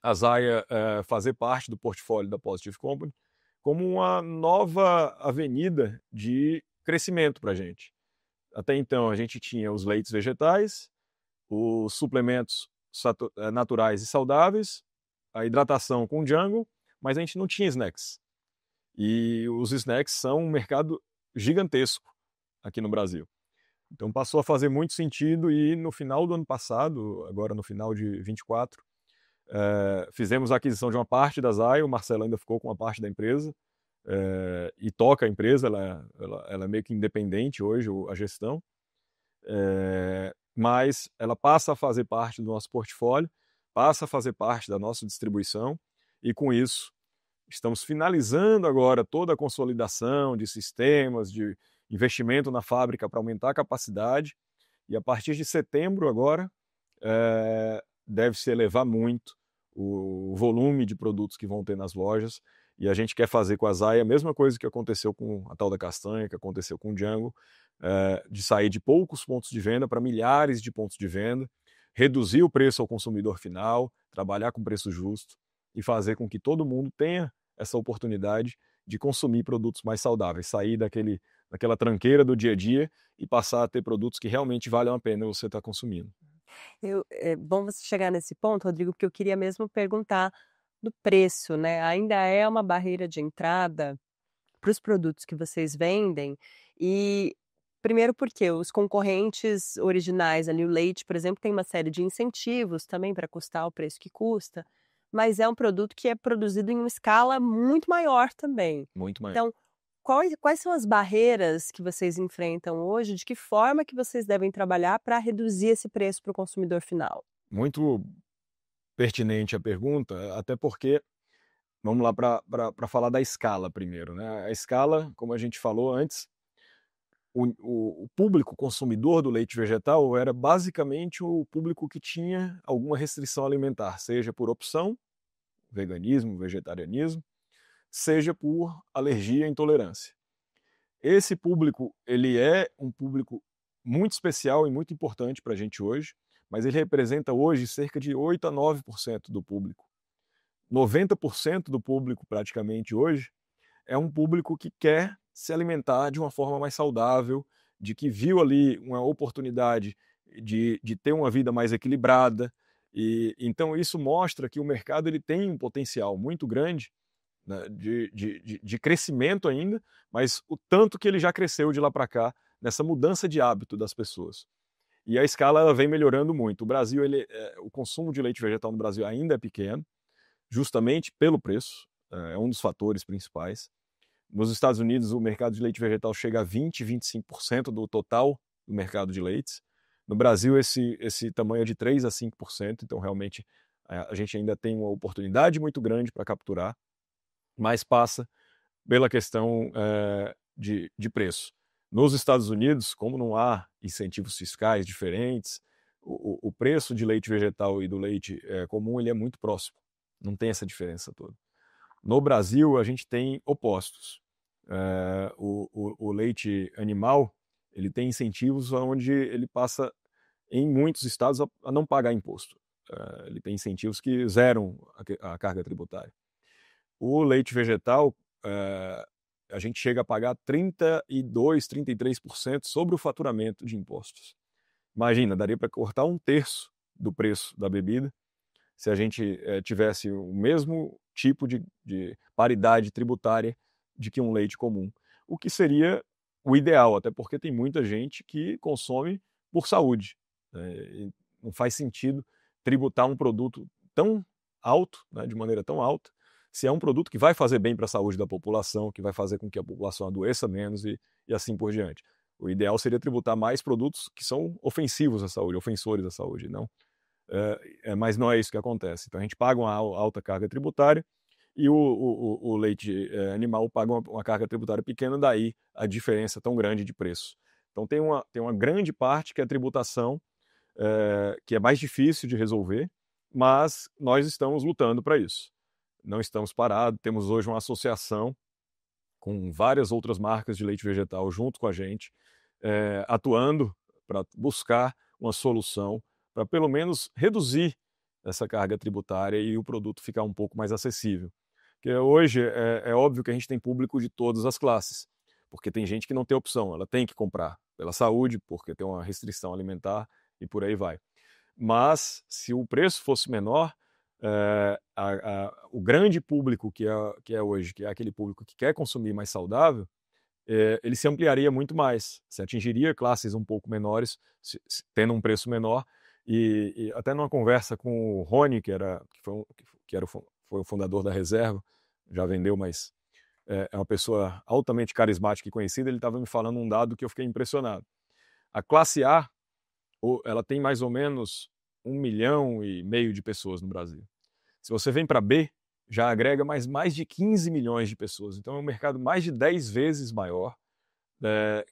a Zaya fazer parte do portfólio da Positive Company como uma nova avenida de crescimento para a gente. Até então, a gente tinha os leites vegetais, os suplementos naturais e saudáveis, a hidratação com Jungle, mas a gente não tinha snacks. E os snacks são um mercado gigantesco aqui no Brasil. Então passou a fazer muito sentido e no final do ano passado, agora no final de 24, fizemos a aquisição de uma parte da Zaya, o Marcelo ainda ficou com uma parte da empresa e toca a empresa, ela é meio que independente hoje, a gestão, mas ela passa a fazer parte do nosso portfólio, passa a fazer parte da nossa distribuição e com isso estamos finalizando agora toda a consolidação de sistemas, de investimento na fábrica para aumentar a capacidade e a partir de setembro agora deve-se elevar muito o volume de produtos que vão ter nas lojas e a gente quer fazer com a Zaya a mesma coisa que aconteceu com a tal da castanha, que aconteceu com o Jungle, de sair de poucos pontos de venda para milhares de pontos de venda, reduzir o preço ao consumidor final, trabalhar com preço justo e fazer com que todo mundo tenha essa oportunidade de consumir produtos mais saudáveis, sair daquela tranqueira do dia a dia e passar a ter produtos que realmente valham a pena você estar consumindo. É bom você chegar nesse ponto, Rodrigo, porque eu queria mesmo perguntar do preço, né? Ainda é uma barreira de entrada para os produtos que vocês vendem e primeiro porque os concorrentes originais ali, o leite, por exemplo, tem uma série de incentivos também para custar o preço que custa, mas é um produto que é produzido em uma escala muito maior também. Muito maior. Então, quais são as barreiras que vocês enfrentam hoje? De que forma que vocês devem trabalhar para reduzir esse preço para o consumidor final? Muito pertinente a pergunta, até porque, vamos lá para falar da escala primeiro, né? A escala, como a gente falou antes, o público consumidor do leite vegetal era basicamente o público que tinha alguma restrição alimentar, seja por opção, veganismo, vegetarianismo, seja por alergia e intolerância. Esse público, ele é um público muito especial e muito importante para a gente hoje, mas ele representa hoje cerca de 8 a 9% do público. 90% do público, praticamente hoje, é um público que quer se alimentar de uma forma mais saudável, de que viu ali uma oportunidade de ter uma vida mais equilibrada. E então isso mostra que o mercado ele tem um potencial muito grande, né, de crescimento ainda, mas o tanto que ele já cresceu de lá para cá nessa mudança de hábito das pessoas. E a escala ela vem melhorando muito. O Brasil, o consumo de leite vegetal no Brasil ainda é pequeno, justamente pelo preço, é um dos fatores principais. Nos Estados Unidos, o mercado de leite vegetal chega a 20, 25% do total do mercado de leites. No Brasil, esse tamanho é de 3 a 5%, então realmente a gente ainda tem uma oportunidade muito grande para capturar, mas passa pela questão de preço. Nos Estados Unidos, como não há incentivos fiscais diferentes, o preço de leite vegetal e do leite comum ele é muito próximo, não tem essa diferença toda. No Brasil, a gente tem opostos. O leite animal ele tem incentivos onde ele passa, em muitos estados, a não pagar imposto. Ele tem incentivos que zeram a carga tributária. O leite vegetal, a gente chega a pagar 32%, 33% sobre o faturamento de impostos. Imagina, daria para cortar 1/3 do preço da bebida se a gente tivesse o mesmo tipo de paridade tributária de que um leite comum, o que seria o ideal, até porque tem muita gente que consome por saúde. E não faz sentido tributar um produto tão alto, né, de maneira tão alta, se é um produto que vai fazer bem para a saúde da população, que vai fazer com que a população adoeça menos e assim por diante. O ideal seria tributar mais produtos que são ofensivos à saúde, ofensores à saúde, não? Mas não é isso que acontece. Então a gente paga uma alta carga tributária e o leite animal paga uma carga tributária pequena, daí a diferença tão grande de preço. Então tem uma grande parte que é a tributação, que é mais difícil de resolver, mas nós estamos lutando para isso. Não estamos parados, temos hoje uma associação com várias outras marcas de leite vegetal junto com a gente, atuando para buscar uma solução para pelo menos reduzir essa carga tributária e o produto ficar um pouco mais acessível. Porque hoje é óbvio que a gente tem público de todas as classes, porque tem gente que não tem opção, ela tem que comprar pela saúde, porque tem uma restrição alimentar e por aí vai. Mas se o preço fosse menor, o grande público que é hoje, que é aquele público que quer consumir mais saudável, ele se ampliaria muito mais, se atingiria classes um pouco menores, tendo um preço menor. E até numa conversa com o Rony, foi o fundador da Reserva, já vendeu, mas é uma pessoa altamente carismática e conhecida, ele estava me falando um dado que eu fiquei impressionado. A classe A, ela tem mais ou menos 1,5 milhão de pessoas no Brasil. Se você vem para B, já agrega mais de 15 milhões de pessoas. Então é um mercado mais de 10 vezes maior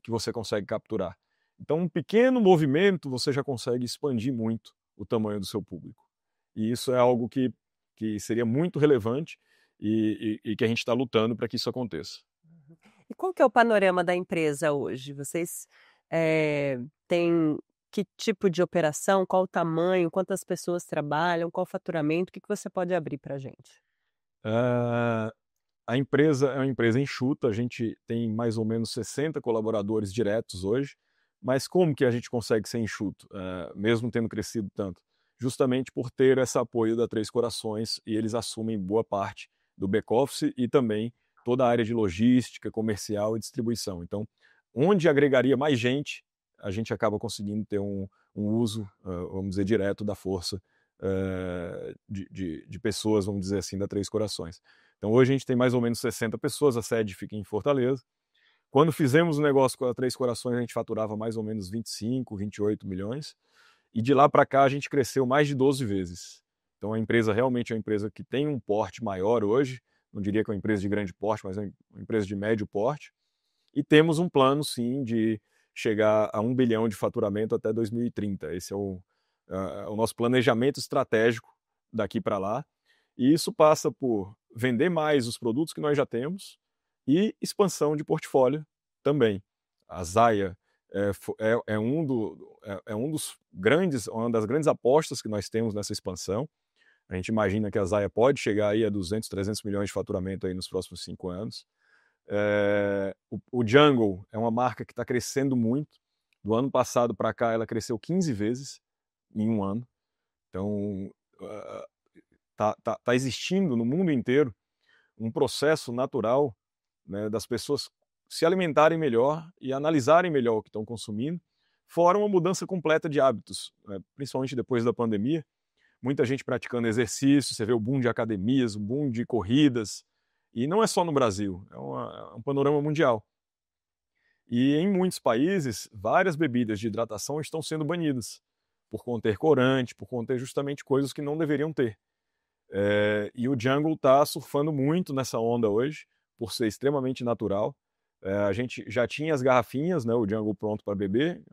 que você consegue capturar. Então um pequeno movimento você já consegue expandir muito o tamanho do seu público. E isso é algo que seria muito relevante e que a gente está lutando para que isso aconteça. E qual que é o panorama da empresa hoje? Vocês têm que tipo de operação, qual o tamanho, quantas pessoas trabalham, qual o faturamento? O que você pode abrir para a gente? A empresa é uma empresa enxuta, a gente tem mais ou menos 60 colaboradores diretos hoje, mas como que a gente consegue ser enxuto, mesmo tendo crescido tanto? Justamente por ter esse apoio da Três Corações, e eles assumem boa parte do back-office e também toda a área de logística, comercial e distribuição. Então, onde agregaria mais gente, a gente acaba conseguindo ter um uso, vamos dizer, direto da força de pessoas, vamos dizer assim, da Três Corações. Então hoje a gente tem mais ou menos 60 pessoas, a sede fica em Fortaleza. Quando fizemos o negócio com a Três Corações, a gente faturava mais ou menos 25, 28 milhões. E de lá para cá a gente cresceu mais de 12 vezes. Então a empresa realmente é uma empresa que tem um porte maior hoje, não diria que é uma empresa de grande porte, mas é uma empresa de médio porte. E temos um plano, sim, de chegar a 1 bilhão de faturamento até 2030. Esse é o nosso planejamento estratégico daqui para lá. E isso passa por vender mais os produtos que nós já temos e expansão de portfólio também. A Zaya uma das grandes apostas que nós temos nessa expansão. A gente imagina que a Zaya pode chegar aí a 200, 300 milhões de faturamento aí nos próximos 5 anos. O Jungle é uma marca que está crescendo muito. Do ano passado para cá ela cresceu 15 vezes em um ano. Então tá existindo no mundo inteiro um processo natural, né, das pessoas se alimentarem melhor e analisarem melhor o que estão consumindo, fora uma mudança completa de hábitos, né, principalmente depois da pandemia. Muita gente praticando exercício, você vê o boom de academias, o boom de corridas, e não é só no Brasil, é um panorama mundial. E em muitos países, várias bebidas de hidratação estão sendo banidas, por conter corante, por conter justamente coisas que não deveriam ter. E o Jungle está surfando muito nessa onda hoje, por ser extremamente natural. A gente já tinha as garrafinhas, né, o Jungle pronto para beber,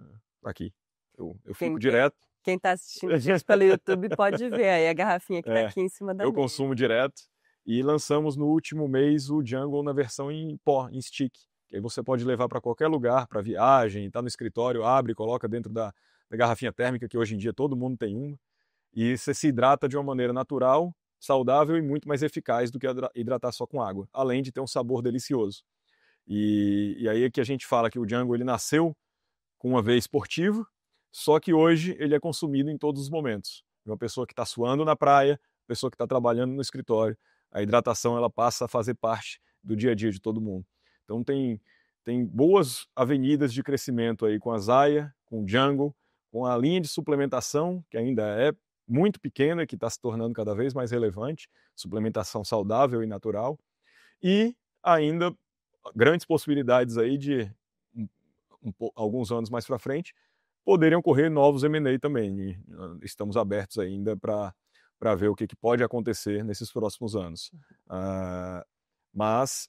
aqui, eu fico direto. Quem está assistindo a gente pelo YouTube pode ver aí a garrafinha que está aqui em cima da mesa. Eu consumo direto, e lançamos no último mês o Jungle na versão em pó, em stick, que aí você pode levar para qualquer lugar, para viagem, está no escritório, abre, coloca dentro da garrafinha térmica, que hoje em dia todo mundo tem uma, e você se hidrata de uma maneira natural, saudável e muito mais eficaz do que hidratar só com água, além de ter um sabor delicioso. E aí é que a gente fala que o Jungle ele nasceu com uma veia esportiva, só que hoje ele é consumido em todos os momentos. Uma pessoa que está suando na praia, pessoa que está trabalhando no escritório, a hidratação ela passa a fazer parte do dia a dia de todo mundo. Então tem boas avenidas de crescimento aí com a Zaya, com o Jungle, com a linha de suplementação, que ainda é muito pequena, que está se tornando cada vez mais relevante, suplementação saudável e natural, e ainda grandes possibilidades aí de, alguns anos mais para frente, poderem ocorrer novos M&A também. E estamos abertos ainda para ver o que pode acontecer nesses próximos anos. Mas,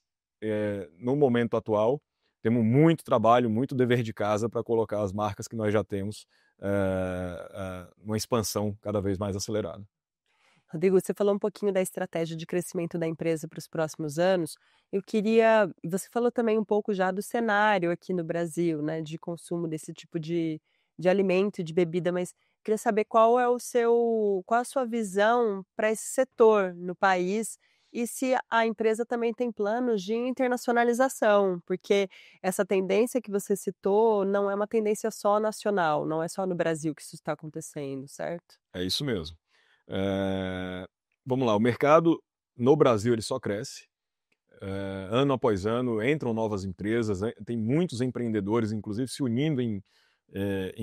no momento atual, temos muito trabalho, muito dever de casa para colocar as marcas que nós já temos numa expansão cada vez mais acelerada. Rodrigo, você falou um pouquinho da estratégia de crescimento da empresa para os próximos anos. Você falou também um pouco já do cenário aqui no Brasil, né, de consumo desse tipo de de alimento, de bebida, mas queria saber qual a sua visão para esse setor no país e se a empresa também tem planos de internacionalização, porque essa tendência que você citou não é uma tendência só nacional, não é só no Brasil que isso está acontecendo, certo? É isso mesmo. Eh, Vamos lá, o mercado no Brasil ele só cresce. Ano após ano entram novas empresas, né? Tem muitos empreendedores, inclusive, se unindo em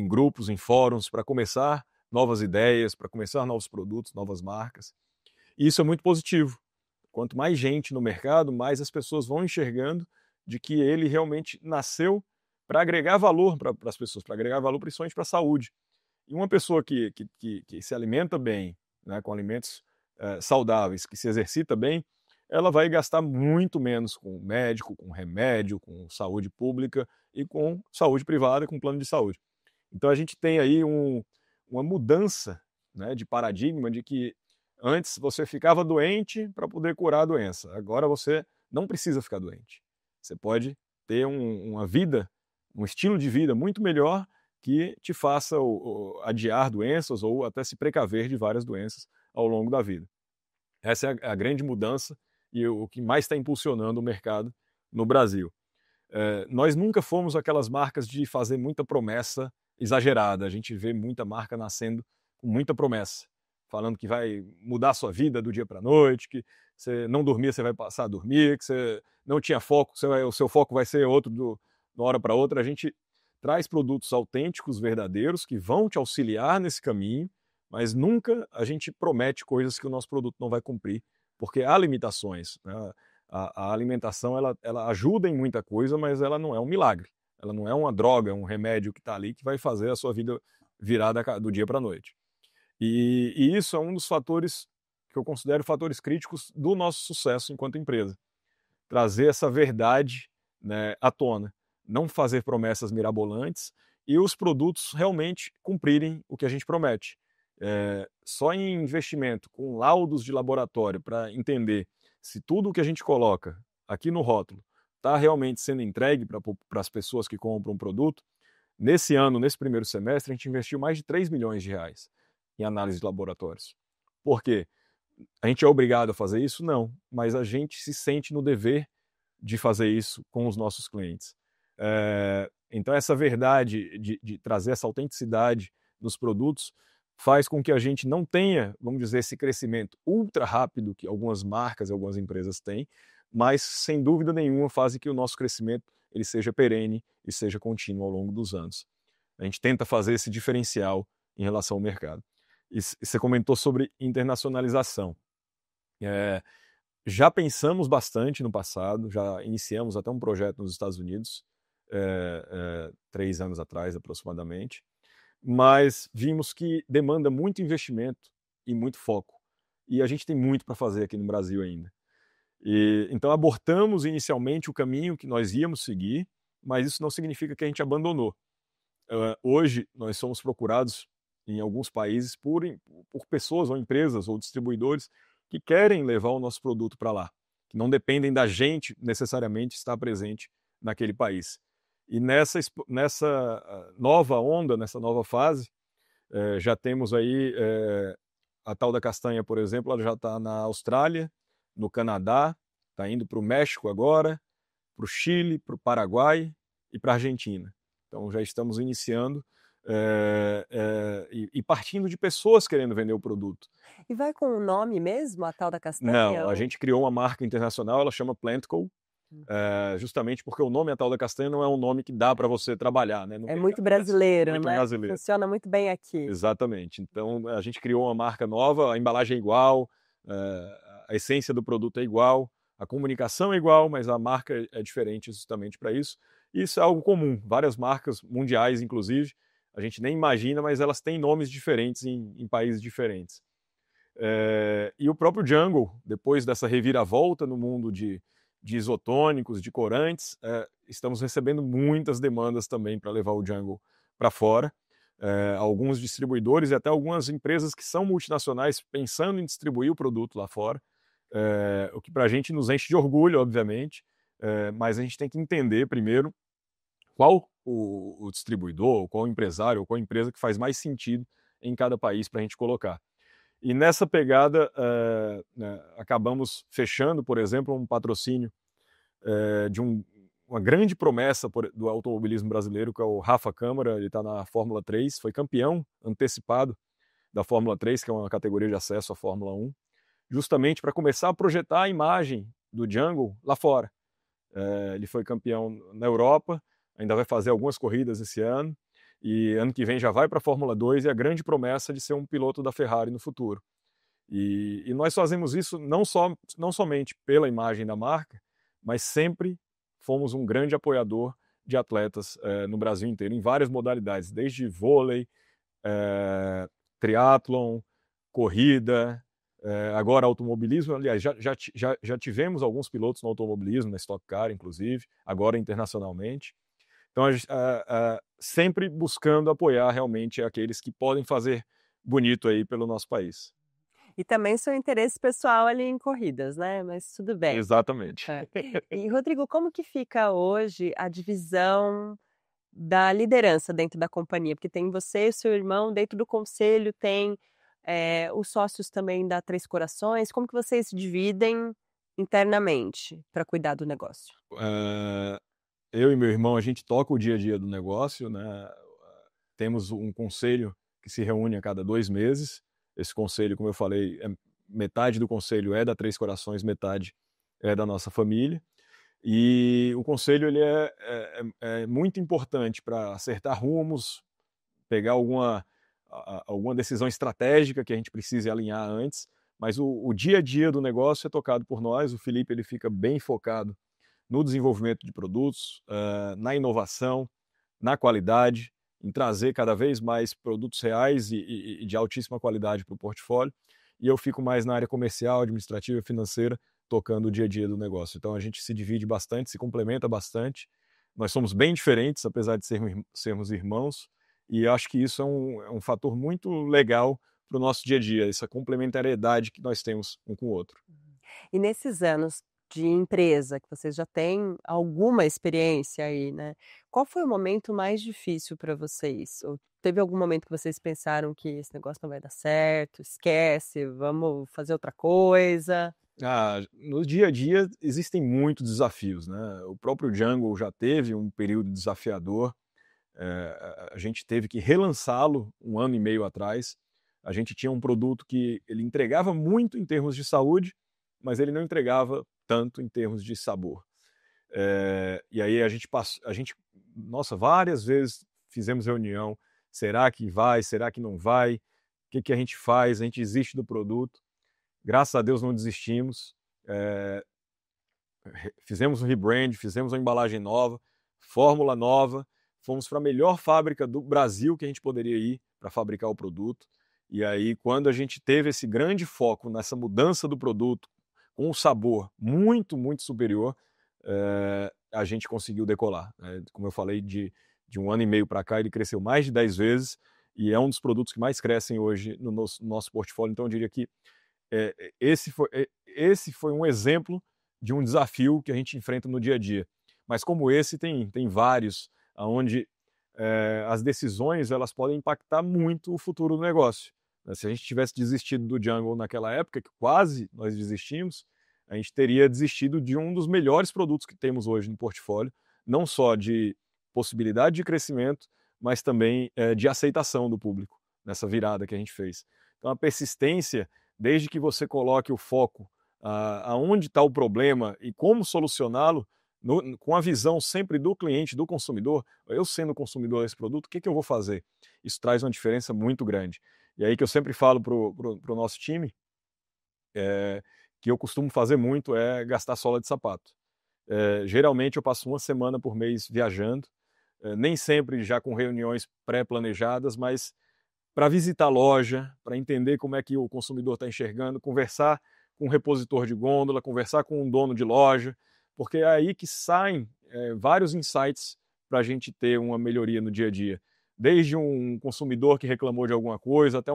grupos, em fóruns, para começar novas ideias, para começar novos produtos, novas marcas. E isso é muito positivo. Quanto mais gente no mercado, mais as pessoas vão enxergando de que ele realmente nasceu para agregar valor para as pessoas, para agregar valor principalmente para a saúde. E uma pessoa que se alimenta bem, né, com alimentos saudáveis, que se exercita bem, ela vai gastar muito menos com médico, com remédio, com saúde pública e com saúde privada, com plano de saúde. Então a gente tem aí uma mudança, né, de paradigma de que antes você ficava doente para poder curar a doença. Agora você não precisa ficar doente. Você pode ter uma vida, um estilo de vida muito melhor que te faça adiar doenças ou até se precaver de várias doenças ao longo da vida. Essa é a grande mudança e o que mais está impulsionando o mercado no Brasil. Nós nunca fomos aquelas marcas de fazer muita promessa exagerada. A gente vê muita marca nascendo com muita promessa, falando que vai mudar a sua vida do dia para a noite, que você não dormia, você vai passar a dormir, que você não tinha foco, o seu foco vai ser outro de uma hora para outra. A gente traz produtos autênticos, verdadeiros, que vão te auxiliar nesse caminho, mas nunca a gente promete coisas que o nosso produto não vai cumprir, porque há limitações, né? A alimentação ela ajuda em muita coisa, mas ela não é um milagre. Ela não é uma droga, um remédio que está ali que vai fazer a sua vida virar do dia para a noite. E isso é um dos fatores que eu considero fatores críticos do nosso sucesso enquanto empresa. Trazer essa verdade, né, à tona. Não fazer promessas mirabolantes e os produtos realmente cumprirem o que a gente promete. Só em investimento com laudos de laboratório para entender se tudo o que a gente coloca aqui no rótulo está realmente sendo entregue para as pessoas que compram o produto. Nesse ano, nesse primeiro semestre, a gente investiu mais de 3 milhões de reais em análise de laboratórios. Por quê? A gente é obrigado a fazer isso? Não, mas a gente se sente no dever de fazer isso com os nossos clientes. Então essa verdade de trazer essa autenticidade nos produtos faz com que a gente não tenha, vamos dizer, esse crescimento ultra rápido que algumas marcas e algumas empresas têm, mas sem dúvida nenhuma fazem que o nosso crescimento ele seja perene e seja contínuo ao longo dos anos. A gente tenta fazer esse diferencial em relação ao mercado. E você comentou sobre internacionalização. Já pensamos bastante no passado, já iniciamos até um projeto nos Estados Unidos, 3 anos atrás aproximadamente, mas vimos que demanda muito investimento e muito foco. E a gente tem muito para fazer aqui no Brasil ainda. Então abortamos inicialmente o caminho que nós íamos seguir, mas isso não significa que a gente abandonou. Hoje nós somos procurados em alguns países por pessoas ou empresas ou distribuidores que querem levar o nosso produto para lá, que não dependem da gente necessariamente estar presente naquele país. E nessa nova onda, nessa nova fase, já temos aí a tal da castanha, por exemplo, ela já está na Austrália, no Canadá, está indo para o México agora, para o Chile, para o Paraguai e para a Argentina. Então já estamos iniciando e partindo de pessoas querendo vender o produto. E vai com o nome mesmo, a tal da castanha? Não, a gente criou uma marca internacional, ela chama PlantCo, justamente porque o nome a tal da castanha não é um nome que dá para você trabalhar, né? É muito brasileiro, muito né? brasileiro. Funciona muito bem aqui. Exatamente. Então a gente criou uma marca nova, a embalagem é igual, a essência do produto é igual, a comunicação é igual, mas a marca é diferente justamente para isso. Isso é algo comum, várias marcas mundiais, inclusive, a gente nem imagina, mas elas têm nomes diferentes em países diferentes. E o próprio Jungle, depois dessa reviravolta no mundo de isotônicos, de corantes, estamos recebendo muitas demandas também para levar o Jungle para fora. Alguns distribuidores e até algumas empresas que são multinacionais pensando em distribuir o produto lá fora, o que para a gente nos enche de orgulho, obviamente, mas a gente tem que entender primeiro qual o distribuidor, qual o empresário, ou qual a empresa que faz mais sentido em cada país para a gente colocar. E nessa pegada, acabamos fechando, por exemplo, um patrocínio de uma grande promessa do automobilismo brasileiro, que é o Rafa Câmara. Ele está na Fórmula 3, foi campeão antecipado da Fórmula 3, que é uma categoria de acesso à Fórmula 1, justamente para começar a projetar a imagem do Jungle lá fora. Ele foi campeão na Europa, ainda vai fazer algumas corridas esse ano, e ano que vem já vai para a Fórmula 2, e a grande promessa de ser um piloto da Ferrari no futuro. E nós fazemos isso não somente pela imagem da marca, mas sempre fomos um grande apoiador de atletas no Brasil inteiro, em várias modalidades, desde vôlei, triatlon, corrida, agora automobilismo. Aliás, já tivemos alguns pilotos no automobilismo, na Stock Car, inclusive, agora internacionalmente. Então, sempre buscando apoiar realmente aqueles que podem fazer bonito aí pelo nosso país. E também seu interesse pessoal ali em corridas, né? Mas tudo bem. Exatamente. E, Rodrigo, como que fica hoje a divisão da liderança dentro da companhia? Porque tem você e seu irmão, dentro do conselho tem os sócios também da Três Corações. Como que vocês se dividem internamente para cuidar do negócio? Eu e meu irmão, a gente toca o dia a dia do negócio, né? Temos um conselho que se reúne a cada 2 meses. Esse conselho, como eu falei, metade do conselho é da Três Corações, metade é da nossa família. E o conselho ele é muito importante para acertar rumos, pegar alguma decisão estratégica que a gente precise alinhar antes, mas o dia a dia do negócio é tocado por nós. O Felipe ele fica bem focado no desenvolvimento de produtos, na inovação, na qualidade, em trazer cada vez mais produtos reais e de altíssima qualidade para o portfólio. E eu fico mais na área comercial, administrativa e financeira, tocando o dia a dia do negócio. Então a gente se divide bastante, se complementa bastante. Nós somos bem diferentes, apesar de sermos irmãos, e acho que isso é um fator muito legal para o nosso dia a dia, essa complementariedade que nós temos um com o outro. E nesses anos de empresa, que vocês já têm alguma experiência aí, né? Qual foi o momento mais difícil para vocês? Ou teve algum momento que vocês pensaram que esse negócio não vai dar certo, esquece, vamos fazer outra coisa? No dia a dia existem muitos desafios, né? O próprio Jungle já teve um período desafiador. A gente teve que relançá-lo 1 ano e meio atrás. A gente tinha um produto que ele entregava muito em termos de saúde, mas ele não entregava tanto em termos de sabor. E aí a gente várias vezes fizemos reunião. Será que vai? Será que não vai? O que a gente faz? A gente desiste do produto. Graças a Deus não desistimos. Fizemos um rebrand, fizemos uma embalagem nova, fórmula nova. Fomos para a melhor fábrica do Brasil que a gente poderia ir para fabricar o produto. E aí, quando a gente teve esse grande foco nessa mudança do produto, com um sabor muito, muito superior, a gente conseguiu decolar. Como eu falei, de 1 ano e meio para cá, ele cresceu mais de 10 vezes e é um dos produtos que mais crescem hoje no nosso portfólio. Então, eu diria que esse foi um exemplo de um desafio que a gente enfrenta no dia a dia. Mas como esse, tem vários, onde as decisões elas podem impactar muito o futuro do negócio. Se a gente tivesse desistido do Jungle naquela época, que quase nós desistimos, a gente teria desistido de um dos melhores produtos que temos hoje no portfólio, não só de possibilidade de crescimento, mas também de aceitação do público, nessa virada que a gente fez. Então a persistência, desde que você coloque o foco aonde está o problema e como solucioná-lo, com a visão sempre do cliente, do consumidor. Eu sendo consumidor desse produto, o que eu vou fazer? Isso traz uma diferença muito grande. E aí que eu sempre falo pro nosso time, que eu costumo fazer muito é gastar sola de sapato. Geralmente eu passo 1 semana por mês viajando, nem sempre já com reuniões pré-planejadas, mas para visitar a loja, para entender como é que o consumidor está enxergando, conversar com um repositor de gôndola, conversar com um dono de loja, porque é aí que saem vários insights para a gente ter uma melhoria no dia a dia. Desde um consumidor que reclamou de alguma coisa, até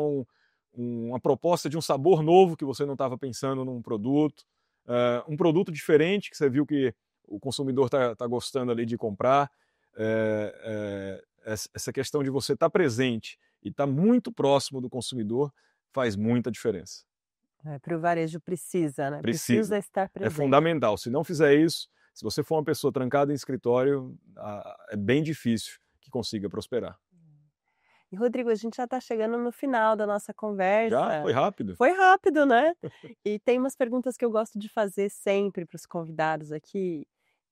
uma proposta de um sabor novo que você não estava pensando num produto, um produto diferente que você viu que o consumidor está gostando ali de comprar. essa questão de você estar presente e estar muito próximo do consumidor faz muita diferença. Para o varejo precisa, né? Precisa. Precisa estar É presente. fundamental. Se não fizer isso, se você for uma pessoa trancada em escritório, é bem difícil que consiga prosperar. E, Rodrigo, a gente já está chegando no final da nossa conversa. Já? Foi rápido? Foi rápido, né? E tem umas perguntas que eu gosto de fazer sempre para os convidados aqui.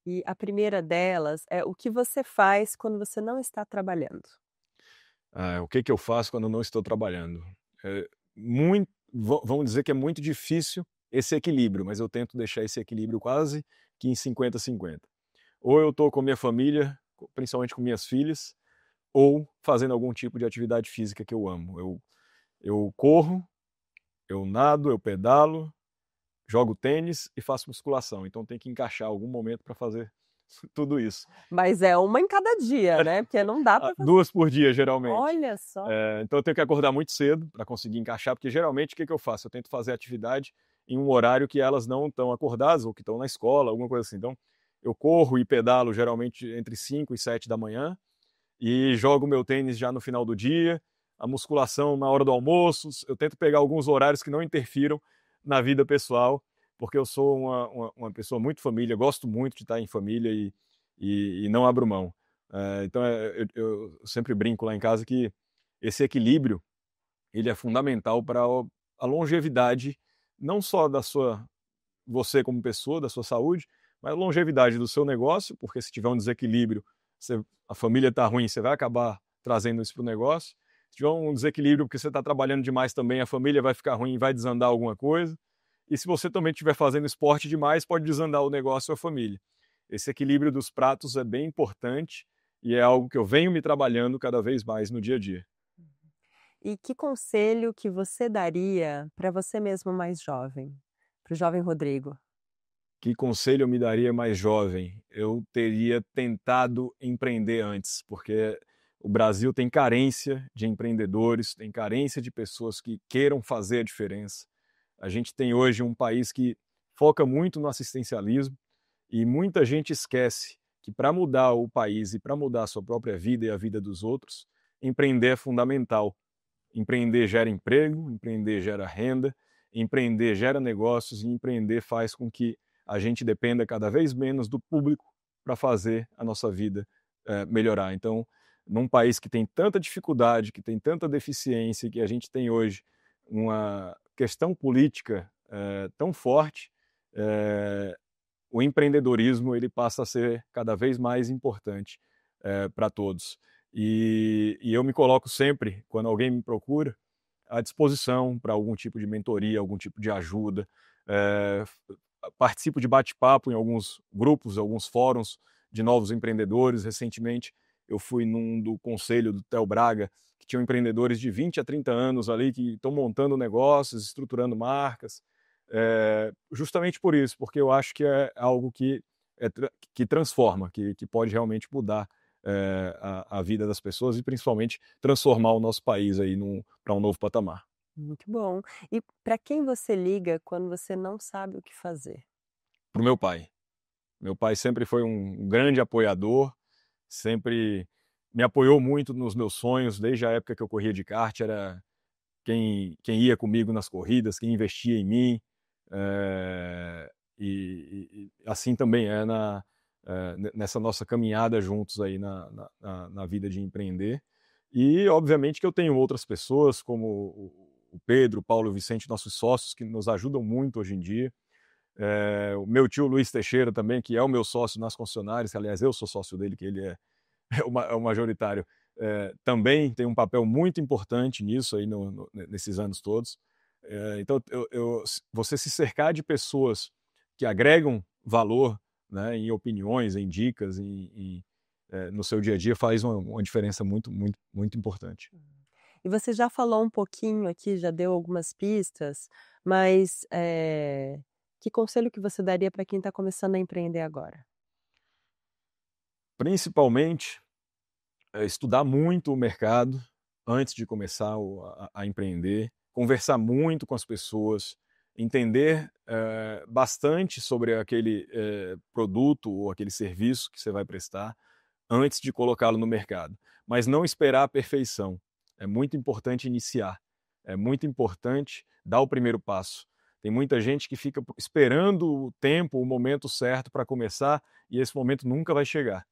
E a primeira delas é: o que você faz quando você não está trabalhando? O que eu faço quando não estou trabalhando? Vamos dizer que é muito difícil esse equilíbrio, mas eu tento deixar esse equilíbrio quase que em 50-50. Ou eu estou com minha família, principalmente com minhas filhas, ou fazendo algum tipo de atividade física que eu amo. Eu corro, eu nado, eu pedalo, jogo tênis e faço musculação. Então tem que encaixar algum momento para fazer tudo isso. Mas é uma em cada dia, né? Porque não dá para fazer 2 por dia, geralmente. Olha só. Então eu tenho que acordar muito cedo para conseguir encaixar, porque geralmente o que eu faço? Eu tento fazer atividade em um horário que elas não estão acordadas ou que estão na escola, alguma coisa assim. Então eu corro e pedalo geralmente entre 5 e 7 da manhã e jogo meu tênis já no final do dia, a musculação na hora do almoço. Eu tento pegar alguns horários que não interfiram na vida pessoal, porque eu sou uma pessoa muito família, gosto muito de estar em família e não abro mão. Então eu sempre brinco lá em casa que esse equilíbrio ele é fundamental para a longevidade, não só você como pessoa, da sua saúde, mas a longevidade do seu negócio, porque se tiver um desequilíbrio, a família está ruim, você vai acabar trazendo isso para o negócio. Se tiver um desequilíbrio porque você está trabalhando demais também, a família vai ficar ruim, vai desandar alguma coisa. E se você também estiver fazendo esporte demais, pode desandar o negócio ou a família. Esse equilíbrio dos pratos é bem importante e é algo que eu venho me trabalhando cada vez mais no dia a dia. E que conselho que você daria para você mesmo mais jovem, para o jovem Rodrigo? Que conselho eu me daria mais jovem? Eu teria tentado empreender antes, porque o Brasil tem carência de empreendedores, tem carência de pessoas que queiram fazer a diferença. A gente tem hoje um país que foca muito no assistencialismo e muita gente esquece que para mudar o país e para mudar a sua própria vida e a vida dos outros, empreender é fundamental. Empreender gera emprego, empreender gera renda, empreender gera negócios e empreender faz com que a gente dependa cada vez menos do público para fazer a nossa vida melhorar. Então, num país que tem tanta dificuldade, que tem tanta deficiência, que a gente tem hoje uma questão política tão forte, o empreendedorismo ele passa a ser cada vez mais importante para todos. E eu me coloco sempre, quando alguém me procura, à disposição para algum tipo de mentoria, algum tipo de ajuda. Participo de bate-papo em alguns grupos, alguns fóruns de novos empreendedores. Recentemente eu fui num do conselho do Theo Braga, que tinham empreendedores de 20 a 30 anos ali, que estão montando negócios, estruturando marcas, justamente por isso, porque eu acho que é algo que transforma, que pode realmente mudar a vida das pessoas e principalmente transformar o nosso país aí para um novo patamar. Muito bom. E para quem você liga quando você não sabe o que fazer? Para o meu pai. Meu pai sempre foi um grande apoiador, sempre me apoiou muito nos meus sonhos, desde a época que eu corria de kart, era quem ia comigo nas corridas, quem investia em mim, e assim também é nessa nossa caminhada juntos aí na vida de empreender. E obviamente que eu tenho outras pessoas como o Pedro, o Paulo, o Vicente, nossos sócios, que nos ajudam muito hoje em dia. O meu tio Luiz Teixeira também, que é o meu sócio nas concessionárias, que aliás eu sou sócio dele, que ele é o majoritário, também tem um papel muito importante nisso aí nesses anos todos. Então você se cercar de pessoas que agregam valor, né, em opiniões, em dicas, no seu dia a dia faz uma diferença muito, muito, muito importante. E você já falou um pouquinho aqui, já deu algumas pistas, mas que conselho que você daria para quem está começando a empreender agora? Principalmente estudar muito o mercado antes de começar a empreender, conversar muito com as pessoas, entender bastante sobre aquele produto ou aquele serviço que você vai prestar, antes de colocá-lo no mercado. Mas não esperar a perfeição. É muito importante iniciar. É muito importante dar o primeiro passo. Tem muita gente que fica esperando o tempo, o momento certo para começar e esse momento nunca vai chegar.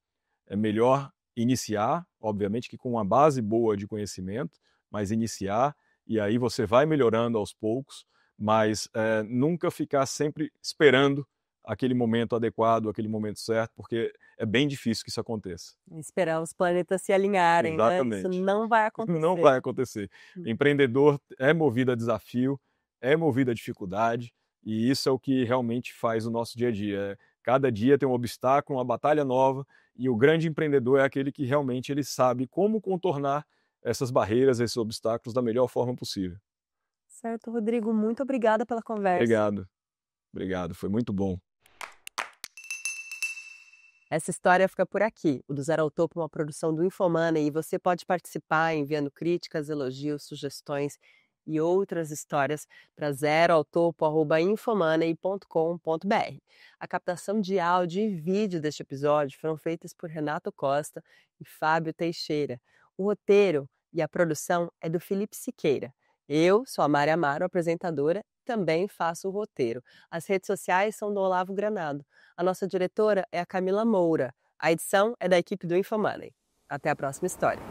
É melhor iniciar, obviamente que com uma base boa de conhecimento, mas iniciar e aí você vai melhorando aos poucos, mas nunca ficar sempre esperando aquele momento adequado, aquele momento certo, porque é bem difícil que isso aconteça. Esperar os planetas se alinharem, né? Isso Exatamente. não vai acontecer. Não vai acontecer. Empreendedor é movido a desafio, é movido a dificuldade, e isso é o que realmente faz o nosso dia a dia. Cada dia tem um obstáculo, uma batalha nova, e o grande empreendedor é aquele que realmente ele sabe como contornar essas barreiras, esses obstáculos da melhor forma possível. Certo, Rodrigo, muito obrigada pela conversa. Obrigado, foi muito bom. Essa história fica por aqui. O Do Zero ao Topo é uma produção do Infomoney e você pode participar enviando críticas, elogios, sugestões e outras histórias para zeroautopo@infomoney.com.br. A captação de áudio e vídeo deste episódio foram feitas por Renato Costa e Fábio Teixeira. O roteiro e a produção é do Felipe Siqueira. Eu sou a Mari Amaro, apresentadora, e também faço o roteiro. As redes sociais são do Olavo Granado. A nossa diretora é a Camila Moura. A edição é da equipe do Infomoney. Até a próxima história.